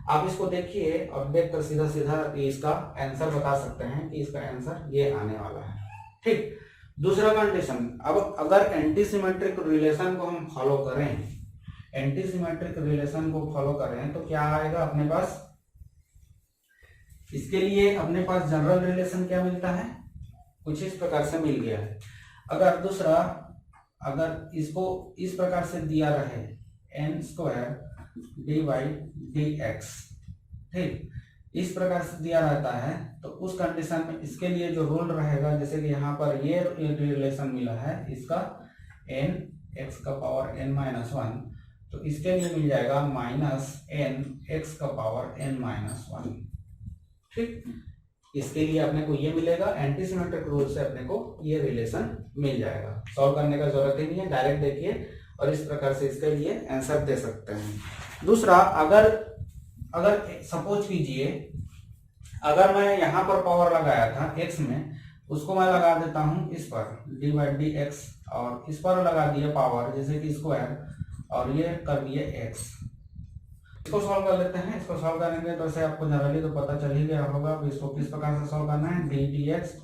A: आप इसको देखिए और देखकर सीधा सीधा इसका आंसर बता सकते हैं कि इसका आंसर ये आने वाला है। ठीक, दूसरा कंडीशन, अब अगर एंटी सिमेट्रिक रिलेशन को हम फॉलो करें, एंटी सिमेट्रिक रिलेशन को फॉलो करें तो क्या आएगा अपने पास, इसके लिए अपने पास जनरल रिलेशन क्या मिलता है, कुछ इस प्रकार से मिल गया है। अगर दूसरा, अगर इसको इस प्रकार से दिया रहे n square D by D x, ठीक, इस प्रकार से दिया रहता है तो उस कंडीशन में इसके लिए जो रूल रहेगा, जैसे कि यहाँ पर ये रिलेशन मिला है इसका n x का पावर n माइनस 1, तो इसके लिए मिल जाएगा माइनस n x का पावर n माइनस 1। ठीक, इसके लिए अपने को ये मिलेगा, एंटी सिमेट्रिक रूल से अपने को ये रिलेशन मिल जाएगा। सॉल्व करने का जरूरत ही नहीं है, डायरेक्ट देखिए और इस प्रकार से इसके लिए आंसर दे सकते हैं। दूसरा, अगर सपोज कीजिए अगर मैं यहाँ पर पावर लगाया था x में, उसको मैं लगा देता हूँ इस पर d बाई डी एक्स और इस पर लगा दिया पावर जैसे कि स्क्वायर और ये कर दिए x। इसको सॉल्व कर लेते हैं। इसको सॉल्व करेंगे तो ऐसे आपको जनरली तो पता चल ही गया होगा इसको किस प्रकार से सॉल्व करना है, डी डी एक्स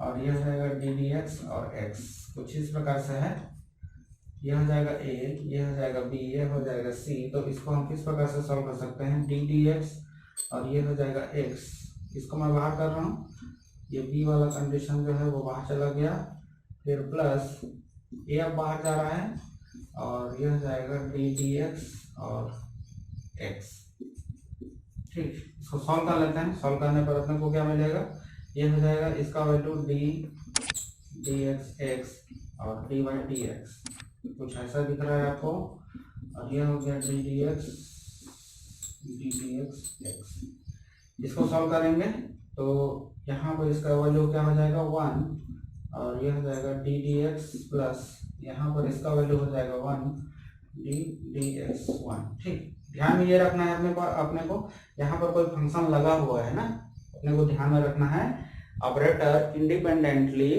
A: और ये हो जाएगा डी डी एक्स और x कुछ इस प्रकार से है, ये हो जाएगा a, ये हो जाएगा b, ये हो जाएगा c। तो इसको हम किस प्रकार से सॉल्व कर सकते हैं, डी डी एक्स और ये हो जाएगा x, इसको मैं बाहर कर रहा हूँ, ये b वाला कंडीशन जो है वो बाहर चला गया, फिर प्लस a अब बाहर जा रहा है और यह हो जाएगा डी डी एक्स और एक्स। ठीक, इसको सॉल्व कर लेते हैं। सॉल्व करने पर अपने को क्या मिलेगा, ये हो जाएगा इसका value D D x x और डी वाई डी एक्स, कुछ ऐसा दिख रहा है आपको। और ये हो गया डी डी एक्स एक्स। इसको सॉल्व करेंगे तो यहाँ पर इसका वैल्यू क्या हो जाएगा 1, और ये हो जाएगा डी डी एक्स प्लस यहाँ पर इसका वैल्यू हो जाएगा 1 डी डी एक्स 1। ठीक, ध्यान में ये रखना है अपने को यहाँ पर कोई फंक्शन लगा हुआ है ना, अपने को ध्यान में रखना है। ऑपरेटर इंडिपेंडेंटली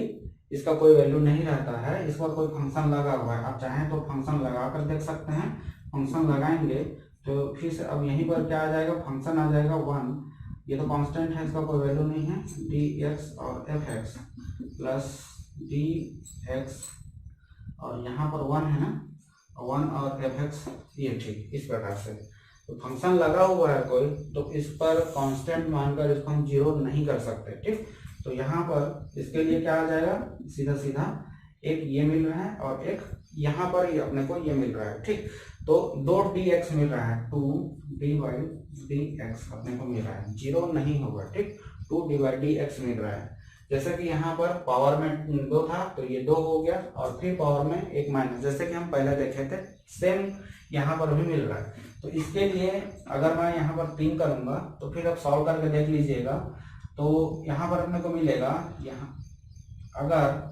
A: इसका कोई वैल्यू नहीं रहता है, इस पर कोई फंक्शन लगा हुआ है। आप चाहें तो फंक्शन लगा कर देख सकते हैं। फंक्शन लगाएंगे तो फिर से अब यहीं पर क्या आ जाएगा, फंक्शन आ जाएगा 1, ये तो कांस्टेंट है, इसका कोई वैल्यू नहीं है, डी एक्स और F X plus D X और यहाँ पर 1 है ना, 1 और एफ एक्स, ये ठीक इस प्रकार से। तो फंक्शन लगा हुआ है कोई, तो इस पर कांस्टेंट मानकर इसको हम जीरो नहीं कर सकते। ठीक, तो यहाँ पर इसके लिए क्या आ जाएगा, सीधा सीधा एक ये मिल रहा है और एक यहाँ पर ये अपने को ये मिल रहा है। ठीक, तो 2 dx मिल रहा है, 2 dy dx अपने को मिल रहा है, जीरो नहीं होगा। ठीक, 2 dy dx मिल रहा है। जैसे कि यहाँ पर पावर में 2 था तो ये 2 हो गया, और फिर पावर में एक माइनस, जैसे कि हम पहले देखे थे, सेम यहाँ पर भी मिल रहा है। तो इसके लिए अगर मैं यहाँ पर 3 करूंगा तो फिर आप सॉल्व करके देख लीजिएगा, तो यहाँ पर अपने को मिलेगा, यहाँ अगर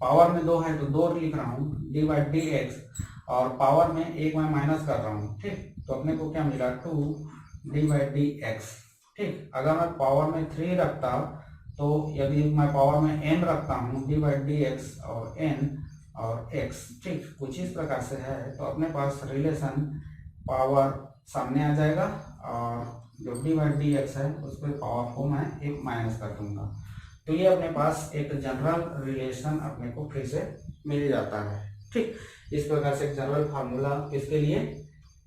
A: पावर में 2 है तो 2 लिख रहा हूँ डी बाई डी एक्स, और पावर में एक मैं माइनस कर रहा हूँ। ठीक, तो अपने को क्या मिला 2 डी बाई डी एक्स। ठीक, अगर मैं पावर में 3 रखता, तो यदि मैं पावर में n रखता हूँ डी बाई डी एक्स और n और x, ठीक कुछ इस प्रकार से है, तो अपने पास रिलेशन पावर सामने आ जाएगा, और जो डी बाई डी एक्स है उस पर पावर को मैं एक माइनस कर दूंगा। तो ये अपने पास एक जनरल रिलेशन अपने को फिर से मिल जाता है। ठीक, इस प्रकार से एक जनरल फार्मूला किसके लिए,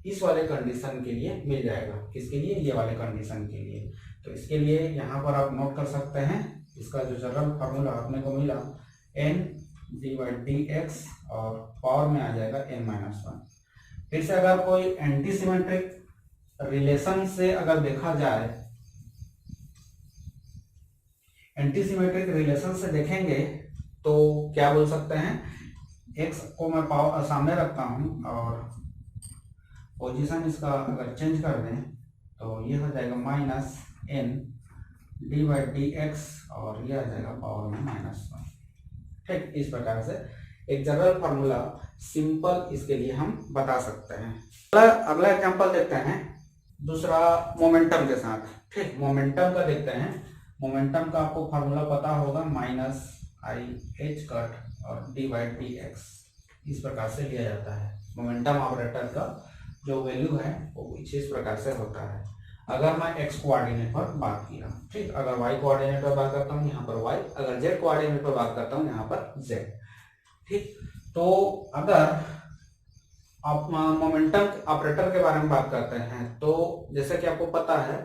A: इस वाले कंडीशन के लिए मिल जाएगा। किसके लिए, ये वाले कंडीशन के लिए। तो इसके लिए यहाँ पर आप नोट कर सकते हैं, इसका जो जनरल फार्मूला अपने को मिला n D by D X और पावर में आ जाएगा n माइनस 1। फिर से अगर कोई एंटी सिमेट्रिक रिलेशन से अगर देखा जाए, एंटी सिमेट्रिक रिलेशन से देखेंगे तो क्या बोल सकते हैं, x को मैं पावर सामने रखता हूं और पोजीशन इसका अगर चेंज कर दें तो ये हो जाएगा minus n D by D X, और ये आ जाएगा पावर में माइनस 1। ठीक, इस प्रकार से एक जनरल फार्मूला सिंपल इसके लिए हम बता सकते हैं। अगला एग्जांपल देखते हैं, दूसरा मोमेंटम के साथ। ठीक, मोमेंटम का देखते हैं। मोमेंटम का आपको फार्मूला पता होगा, माइनस आई एच कट और डी बाई डी एक्स, इस प्रकार से लिया जाता है। मोमेंटम ऑपरेटर का जो वैल्यू है वो कुछ इस प्रकार से होता है। अगर मैं एक्स कोऑर्डिनेट पर बात किया, ठीक, अगर वाई कोऑर्डिनेट पर बात करता हूँ यहाँ पर वाई, अगर जेड कोऑर्डिनेट पर बात करता हूँ यहाँ पर जेड। ठीक, तो अगर आप मोमेंटम ऑपरेटर के बारे में बात करते हैं, तो जैसे कि आपको पता है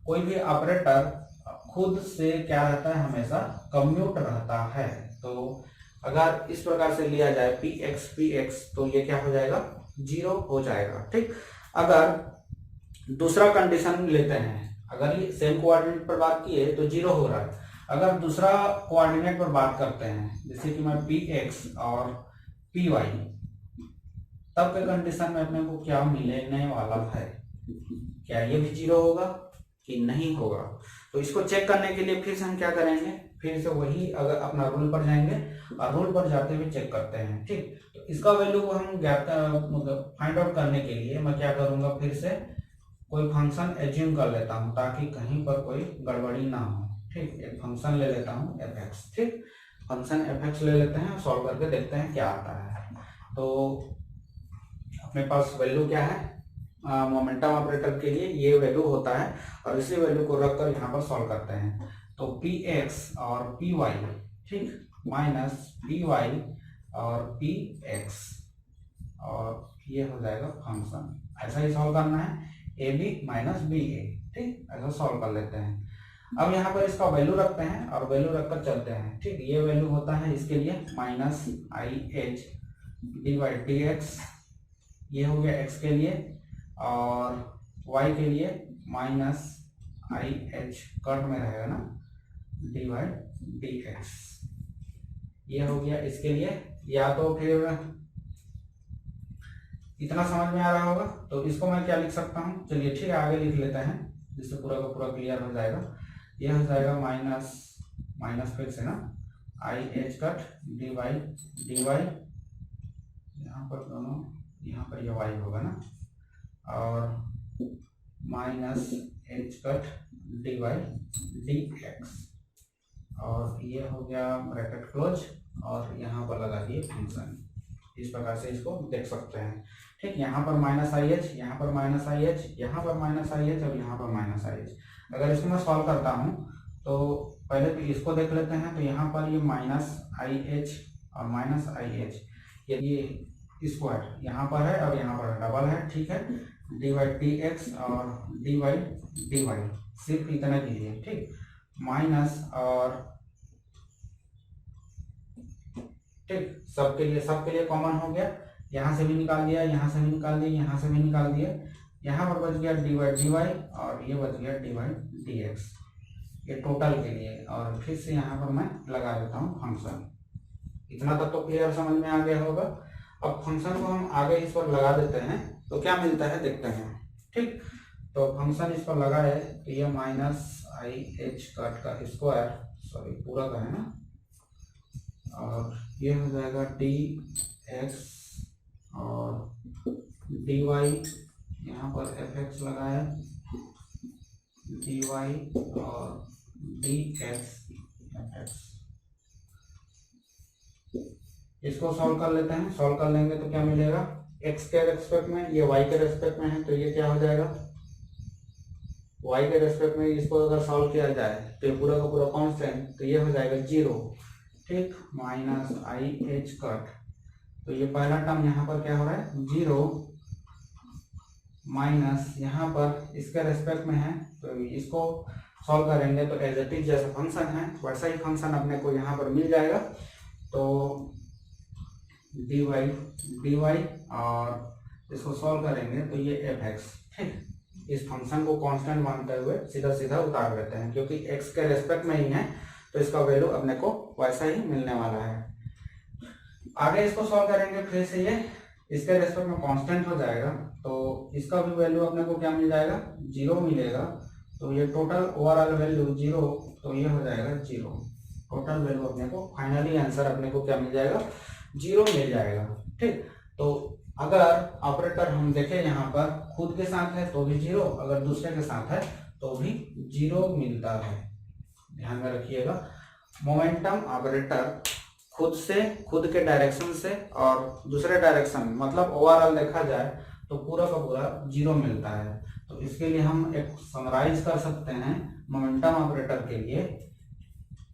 A: कोई भी ऑपरेटर खुद से क्या रहता है, हमेशा कम्यूट रहता है। तो अगर इस प्रकार से लिया जाए पी एक्स, तो ये क्या हो जाएगा, जीरो हो जाएगा। ठीक, अगर दूसरा कंडीशन लेते हैं, अगर ये सेम कोऑर्डिनेट पर बात किए तो जीरो हो रहा है। अगर दूसरा कोऑर्डिनेट पर बात करते हैं, जैसे कि मैं पी एक्स और पी वाई, तब के कंडीशन में अपने को क्या मिलने वाला है, क्या ये भी जीरो होगा कि नहीं होगा। तो इसको चेक करने के लिए फिर से हम क्या करेंगे, फिर से वही अगर अपना रूल पर जाएंगे और रूल पर जाते हुए चेक करते हैं। ठीक, तो इसका वैल्यू को हम फाइंड आउट करने के लिए मैं क्या करूंगा, फिर से कोई फंक्शन एज्यूम कर लेता हूं ताकि कहीं पर कोई गड़बड़ी ना हो। ठीक, एक फंक्शन ले लेता हूं एफ एक्स। ठीक, फंक्शन एफ एक्स ले लेते हैं, सॉल्व करके देखते हैं क्या आता है। तो अपने पास वैल्यू क्या है, मोमेंटम ऑपरेटर के लिए ये वैल्यू होता है, और इसी वैल्यू को रखकर यहाँ पर सॉल्व करते हैं। तो पी एक्स और पी वाई, ठीक, माइनस पी वाई और पी एक्स, और ये हो जाएगा फंक्शन। ऐसा ही सॉल्व करना है, ए बी माइनस बी ए। ठीक, ऐसा सॉल्व कर लेते हैं। अब यहाँ पर इसका वैल्यू रखते हैं और वैल्यू रखकर चलते हैं। ठीक, ये वैल्यू होता है इसके लिए minus I H D Y D X, ये हो गया x के लिए, और y के लिए माइनस आई एच कट में रहेगा ना डी वाई डी एक्स, ये हो गया इसके लिए। या तो फिर इतना समझ में आ रहा होगा, तो इसको मैं क्या लिख सकता हूँ, चलिए ठीक है आगे लिख लेते हैं जिससे पूरा का पूरा क्लियर हो जाएगा। ये हो जाएगा माइनस माइनस फिर से ना I H cut D Y, यहाँ पर दोनों, यहाँ पर ये वाई होगा ना, और minus H cut D Y D X, और ये हो गया ब्रैकेट क्लोज, और यहाँ पर लगा दिए फंक्शन। इस प्रकार से इसको देख सकते हैं। ठीक, यहाँ पर माइनस आई एच, यहाँ पर माइनस आई एच, यहाँ पर माइनस आई एच, और यहाँ पर माइनस आई एच। अगर इसको मैं सॉल्व करता हूँ तो पहले तो इसको देख लेते हैं। तो यहाँ पर ये माइनस आई एच और माइनस आई एच, ये स्क्वायर यहाँ पर है और यहाँ पर डबल है। ठीक है, डी वाई डी एक्स और डी वाई, सिर्फ इतना कीजिए। ठीक, माइनस और ठीक, सबके लिए कॉमन हो गया, यहाँ से भी निकाल दिया, यहाँ से भी निकाल दिया, यहाँ से भी निकाल दिया। यहाँ पर बच गया डी वाई और ये बच गया डी वाई डी एक्स, ये टोटल के लिए। और फिर से यहाँ पर मैं लगा देता हूँ फंक्शन। इतना तक तो क्लियर समझ में आ गया होगा। अब फंक्शन को हम आगे इस पर लगा देते हैं तो क्या मिलता है देखते हैं। ठीक, तो फंक्शन इस पर लगाए तो ये माइनस आई एच कट का स्क्वायर, सॉरी पूरा का है ना, और ये हो जाएगा डी एक्स और डी वाई, यहाँ पर एफ एक्स लगाया, डी वाई और डी एक्स एफ एक्स। इसको सॉल्व कर लेते हैं। सॉल्व कर लेंगे तो क्या मिलेगा, x के रेस्पेक्ट में, ये y के रेस्पेक्ट में है तो ये क्या हो जाएगा, y के रेस्पेक्ट में। इसको अगर सॉल्व किया जाए तो ये पूरा का पूरा कांस्टेंट, तो ये हो जाएगा 0। ठीक, माइनस आई एच कट, तो ये पहला टर्म यहाँ पर क्या हो रहा है 0, माइनस यहाँ पर इसके रेस्पेक्ट में है तो इसको सॉल्व करेंगे तो एज इट इज जैसा फंक्शन है वैसा ही फंक्शन अपने को यहाँ पर मिल जाएगा। तो डी वाई और इसको सॉल्व करेंगे तो ये एफ एक्स। ठीक, इस फंक्शन को कांस्टेंट मानते हुए सीधा सीधा उतार लेते हैं, क्योंकि एक्स के रेस्पेक्ट में ही है तो इसका वैल्यू अपने को वैसा ही मिलने वाला है। आगे इसको सॉल्व करेंगे फिर से, ये इसके रेस्पेक्ट में कांस्टेंट हो जाएगा तो इसका भी वैल्यू अपने को क्या मिल जाएगा, 0 मिलेगा। तो ये टोटल ओवरऑल वैल्यू 0, तो ये हो जाएगा 0। टोटल वैल्यू अपने को, फाइनली आंसर अपने को क्या मिल जाएगा, 0 मिल जाएगा। ठीक, तो अगर ऑपरेटर हम देखें यहाँ पर खुद के साथ है तो भी 0, अगर दूसरे के साथ है तो भी 0 मिलता है। ध्यान में रखिएगा, मोमेंटम ऑपरेटर खुद के डायरेक्शन से और दूसरे डायरेक्शन, मतलब ओवरऑल देखा जाए तो पूरा का पूरा 0 मिलता है। तो इसके लिए हम एक समराइज कर सकते हैं मोमेंटम ऑपरेटर के लिए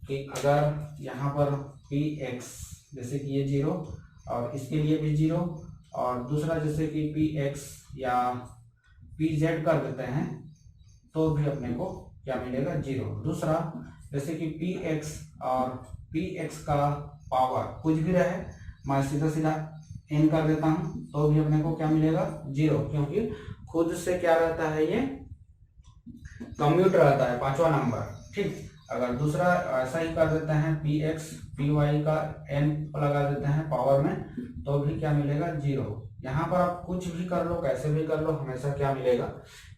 A: कि अगर यहाँ पर पी एक्स जैसे कि ये 0 और इसके लिए भी 0, और दूसरा जैसे कि पी एक्स या पी जेड कर देते हैं तो भी अपने को क्या मिलेगा, 0। दूसरा जैसे कि पी एक्स और पी एक्स का पावर कुछ भी रहे, मैं सीधा सीधा n कर देता हूं तो भी अपने को क्या मिलेगा, 0, क्योंकि खुद से क्या रहता है, ये कम्यूट रहता है 5वां नंबर। ठीक, अगर दूसरा ऐसा ही कर देते हैं पी एक्स पी वाई का n लगा देते हैं पावर में तो भी क्या मिलेगा, 0। यहाँ पर आप कुछ भी कर लो, कैसे भी कर लो, हमेशा क्या मिलेगा,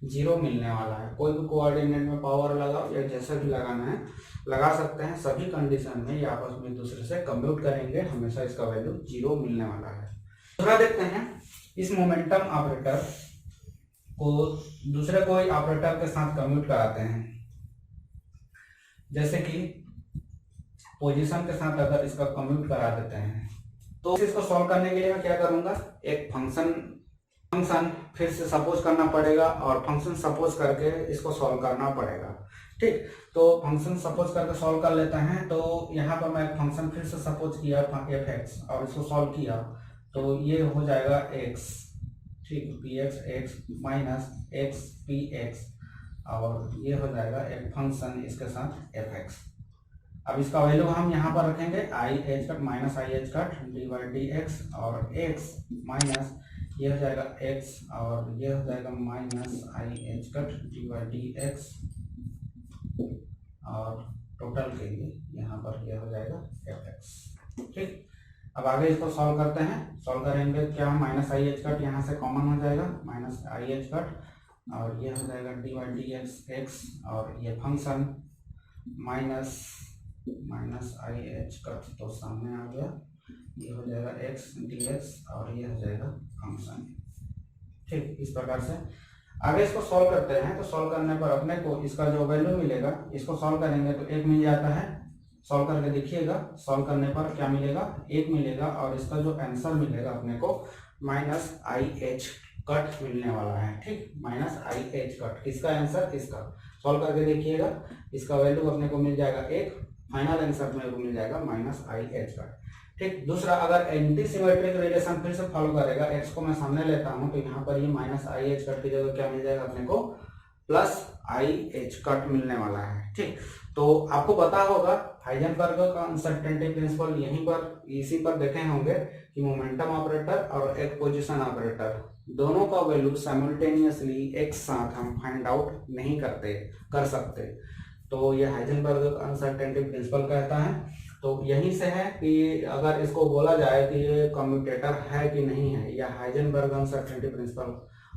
A: 0 मिलने वाला है। कोई भी कोऑर्डिनेट में पावर लगाओ या जैसा भी लगाना है लगा सकते हैं, सभी कंडीशन में ये आपस में दूसरे से कम्प्यूट करेंगे, हमेशा इसका वैल्यू 0 मिलने वाला है। दूसरा देखते हैं, इस मोमेंटम ऑपरेटर को दूसरे कोई ऑपरेटर के साथ कम्प्यूट कराते हैं, जैसे कि पोजीशन के साथ अगर इसका कम्प्यूट करा देते हैं तो इसको सॉल्व करने के लिए मैं क्या करूंगा, एक फंक्शन फिर से सपोज करना पड़ेगा और फंक्शन सपोज करके इसको सॉल्व करना पड़ेगा। ठीक, तो फंक्शन सपोज करके सॉल्व कर लेते हैं। तो यहाँ पर मैं फंक्शन फिर से सपोज किया एफ एक्स और इसको सॉल्व किया तो ये हो जाएगा x। ठीक, P x x minus x P x, और ये हो जाएगा एक फंक्शन इसके साथ एफ एक्स। अब इसका वैल्यू हम यहाँ पर रखेंगे आई H cut minus I H cut D by D X और एक्स माइनस ये हो जाएगा एक्स और ये हो जाएगा minus I H cut D by D X और टोटल के लिए यहाँ पर ये हो जाएगा एफ एक्स। ठीक, अब आगे इसको सॉल्व करते हैं। सॉल्व करेंगे क्या, माइनस आई एच कट यहाँ से कॉमन हो जाएगा, माइनस आई एच कट और ये हो जाएगा D by D x x और ये function minus minus I H cut तो सामने आ गया, ये हो जाएगा एक्स डी एक्स और ये हो जाएगा फंक्शन। ठीक, इस प्रकार से आगे इसको सॉल्व करते हैं। तो सॉल्व करने पर अपने को इसका जो वैल्यू मिलेगा, इसको सॉल्व करेंगे तो एक मिल जाता है। सॉल्व करके देखिएगा, सॉल्व करने पर क्या मिलेगा, एक मिलेगा और इसका जो आंसर मिलेगा अपने को माइनस आई एच कट मिलने वाला है। ठीक, माइनस आई एच कट, किसका आंसर, इसका। सॉल्व करके देखिएगा, इसका वैल्यू अपने को मिल जाएगा एक, फाइनल आंसर मेरे को मिल जाएगा माइनस आई एच कट। ठीक, दूसरा अगर एंटी सिमेट्रिक रिलेशन फिर से फॉलो करेगा, एक्स को मैं सामने लेता हूं तो यहाँ पर ये माइनस आई एच कट की जगह क्या मिल जाएगा अपने को, प्लस आई एच कट मिलने वाला है। ठीक, तो आपको पता होगा हाइजेनबर्ग का अनसर्टेनिटी प्रिंसिपल यहीं पर इसी पर देखे होंगे कि मोमेंटम ऑपरेटर और एक पोजीशन ऑपरेटर दोनों का वैल्यू साइमल्टेनियसली एक साथ हम फाइंड आउट नहीं कर सकते। तो ये हाइजेनबर्ग का अनसर्टेनिटी प्रिंसिपल कहता है। तो यहीं से है कि अगर इसको बोला जाए कि ये कम्यूटेटर है कि नहीं है, या हाइजेनबर्ग अनसर्टेनिटी प्रिंसिपल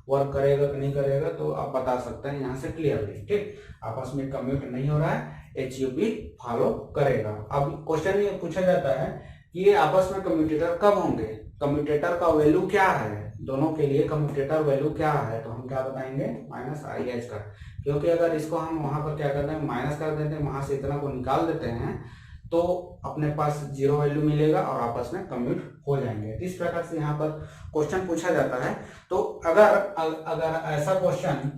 A: वर्क करेगा कि नहीं करेगा, तो आप बता सकते हैं यहाँ से क्लियरली। ठीक, आपस में कम्यूट नहीं हो रहा है, HUB फॉलो करेगा। अब क्वेश्चन ये पूछा जाता है कि ये आपस में कम्यूटेटर कब होंगे, कम्यूटेटर का वैल्यू क्या है, दोनों के लिए कम्यूटेटर वैल्यू क्या है, तो हम क्या बताएंगे, माइनस आई एच का। क्योंकि अगर इसको हम वहां पर क्या करते हैं, माइनस कर देते हैं, वहां से इतना को निकाल देते हैं तो अपने पास जीरो वैल्यू मिलेगा और आपस में कम्यूट हो जाएंगे। इस प्रकार से यहाँ पर क्वेश्चन पूछा जाता है। तो अगर ऐसा क्वेश्चन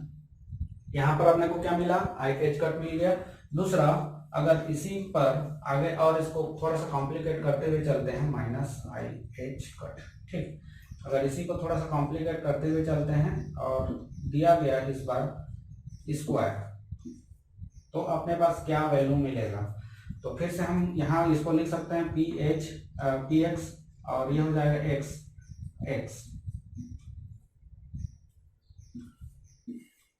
A: यहाँ पर अपने को क्या मिला, आई एच कट मिल गया। दूसरा, अगर इसी पर आगे और इसको थोड़ा सा कॉम्प्लिकेट करते हुए चलते हैं, माइनस आई एच कट। ठीक, अगर इसी को थोड़ा सा कॉम्प्लिकेट करते हुए चलते हैं और दिया गया इस बार स्क्वायर, तो अपने पास क्या वैल्यू मिलेगा। तो फिर से हम यहाँ इसको लिख सकते हैं पी एक्स और ये हो जाएगा एक्स एक्स।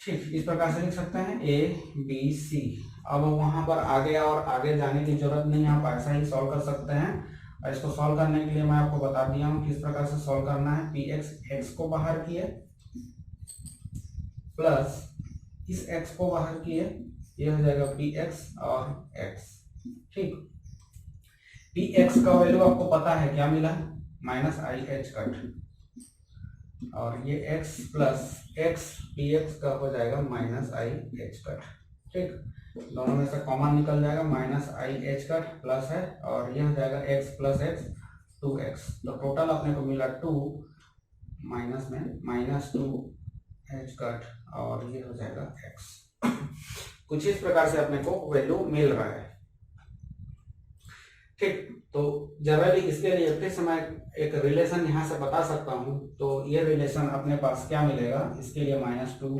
A: ठीक, इस प्रकार से लिख सकते हैं ए बी सी। अब वहां पर आगे और आगे जाने की जरूरत नहीं है, आप ऐसा ही सॉल्व कर सकते हैं। और इसको सॉल्व करने के लिए मैं आपको बता दिया हूं किस प्रकार से सॉल्व करना है। पी एक्स, एक्स को बाहर किए, प्लस इस एक्स को बाहर किए, ये हो जाएगा पी एक्स और एक्स। ठीक, पी एक्स का वैल्यू आपको पता है क्या मिला, माइनस आई एच कट, और ये x plus x P X का हो जाएगा माइनस आई एच कट। ठीक, दोनों में से कॉमन निकल जाएगा, minus I H cut plus है और ये हो जाएगा एक्स प्लस एक्स 2x। तो टोटल अपने को मिला 2 माइनस में माइनस 2 एच कट और ये हो जाएगा x। कुछ इस प्रकार से अपने को वैल्यू मिल रहा है। ठीक, तो जनरली इसके लिए फिर से मैं एक रिलेशन यहाँ से बता सकता हूँ। तो ये रिलेशन अपने पास क्या मिलेगा, इसके लिए माइनस 2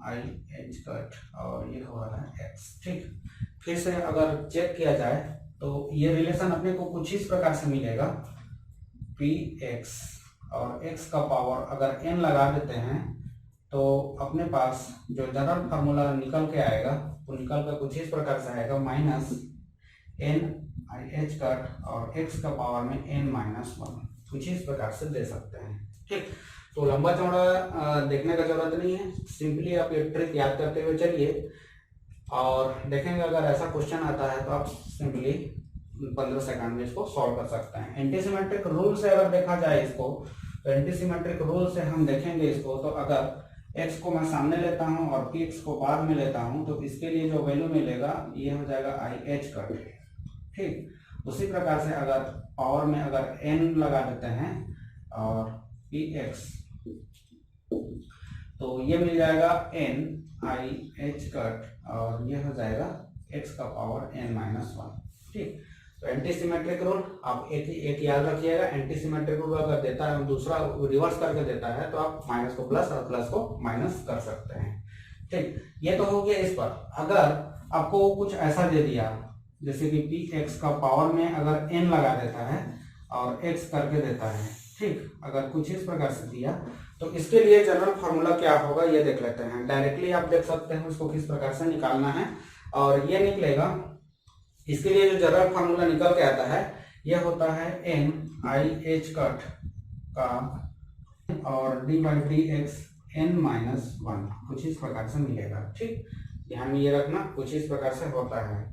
A: आई एच कट और ये हो रहा है x। ठीक, फिर से अगर चेक किया जाए तो ये रिलेशन अपने को कुछ इस प्रकार से मिलेगा, पी एक्स और x का पावर अगर n लगा देते हैं तो अपने पास जो जनरल फार्मूला निकल के आएगा वो निकल कर कुछ इस प्रकार से आएगा, माइनस n आई एच कट और x का पावर में n माइनस 1। कुछ इस प्रकार से दे सकते हैं। ठीक, तो लंबा चौड़ा देखने का जरूरत नहीं है, सिंपली आप ये ट्रिक याद करते हुए चलिए और देखेंगे अगर ऐसा क्वेश्चन आता है तो आप सिंपली 15 सेकंड में इसको सॉल्व कर सकते हैं। एंटीसिमेट्रिक रूल से अगर देखा जाए इसको, तो एंटीसिमेट्रिक रूल से हम देखेंगे इसको, तो अगर x को मैं सामने लेता हूं और px को बाद में लेता हूं तो इसके लिए जो वैल्यू मिलेगा ये हो जाएगा आई एच कट। ठीक, उसी प्रकार से अगर पावर में अगर n लगा देते हैं और px तो ये मिल जाएगा n आई एच कट और ये हो जाएगा x का पावर n माइनस 1। ठीक, तो एंटीसिमेट्रिक रूल आप एक याद रखिएगा, एंटीसिमेट्रिक रूल अगर देता है दूसरा रिवर्स करके देता है तो आप माइनस को प्लस और प्लस को माइनस कर सकते हैं। ठीक, ये तो हो गया इस पर। अगर आपको कुछ ऐसा दे दिया जैसे कि पी एक्स का पावर में अगर एन लगा देता है और एक्स करके देता है, ठीक, अगर कुछ इस प्रकार से दिया तो इसके लिए जनरल फार्मूला क्या होगा ये देख लेते हैं। डायरेक्टली आप देख सकते हैं उसको किस प्रकार से निकालना है, और ये निकलेगा, इसके लिए जो जनरल फार्मूला निकल के आता है यह होता है एन आई एच कट का और D by D X N minus one, कुछ इस प्रकार से मिलेगा, ठीक, ध्यान में ये रखना, कुछ इस प्रकार से होता है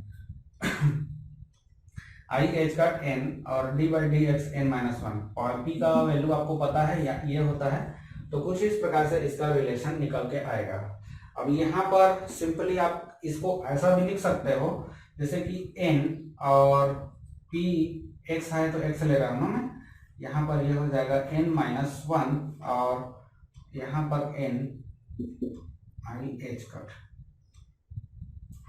A: आई एच कट एन और D by D X N minus one, और पी का वैल्यू आपको पता है या ये होता है, तो कुछ इस प्रकार से इसका रिलेशन निकल के आएगा। अब यहाँ पर सिंपली आप इसको ऐसा भी लिख सकते हो जैसे कि n और p x है तो x ले रहा हूँ मैं, यहाँ पर यह हो जाएगा n माइनस वन और यहाँ पर n आई एच कट,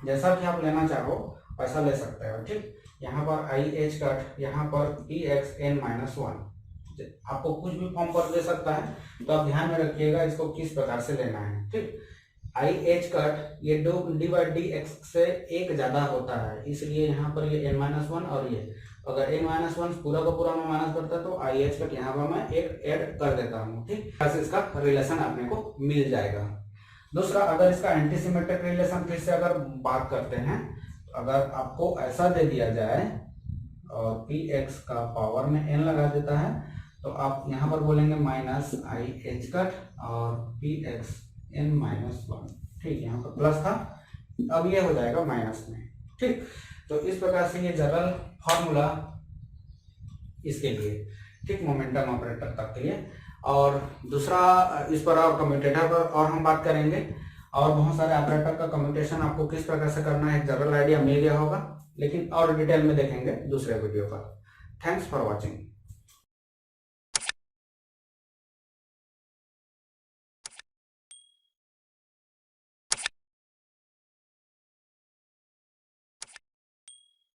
A: जैसा भी आप लेना चाहो वैसा ले सकते हो, ठीक। यहाँ पर आई एच कट, यहाँ पर P X N minus one, आपको कुछ भी फॉर्म पर दे सकता है, तो आप ध्यान में रखिएगा इसको किस प्रकार से लेना है, ठीक। आई एच कट ये डी बाई डी एक्स से एक ज्यादा होता है, इसलिए यहाँ पर ये एन माइनस वन, और ये अगर एन माइनस वन पूरा का पूरा में माइनस करता है तो आई एच कट यहाँ पर मैं एक ऐड कर देता हूँ, ठीक, बस इसका रिलेशन अपने को मिल जाएगा। दूसरा, अगर इसका एंटीसिमेट्रिक रिलेशन फिर से अगर बात करते हैं, अगर आपको ऐसा दे दिया जाए और पी एक्स का पावर में एन लगा देता है तो आप यहाँ पर बोलेंगे माइनस आई एच कट और P X N minus one, ठीक, यहाँ पर प्लस था, अब ये हो जाएगा माइनस में, ठीक। तो इस प्रकार से ये जनरल फॉर्मूला इसके लिए, ठीक, मोमेंटम ऑपरेटर तक के लिए। और दूसरा इस पर और कम्यूटेटर पर और हम बात करेंगे, और बहुत सारे ऑपरेटर का कम्यूटेशन आपको किस प्रकार से करना है एक जनरल आइडिया मिल गया होगा, लेकिन और डिटेल में देखेंगे दूसरे वीडियो पर। Thanks for watching.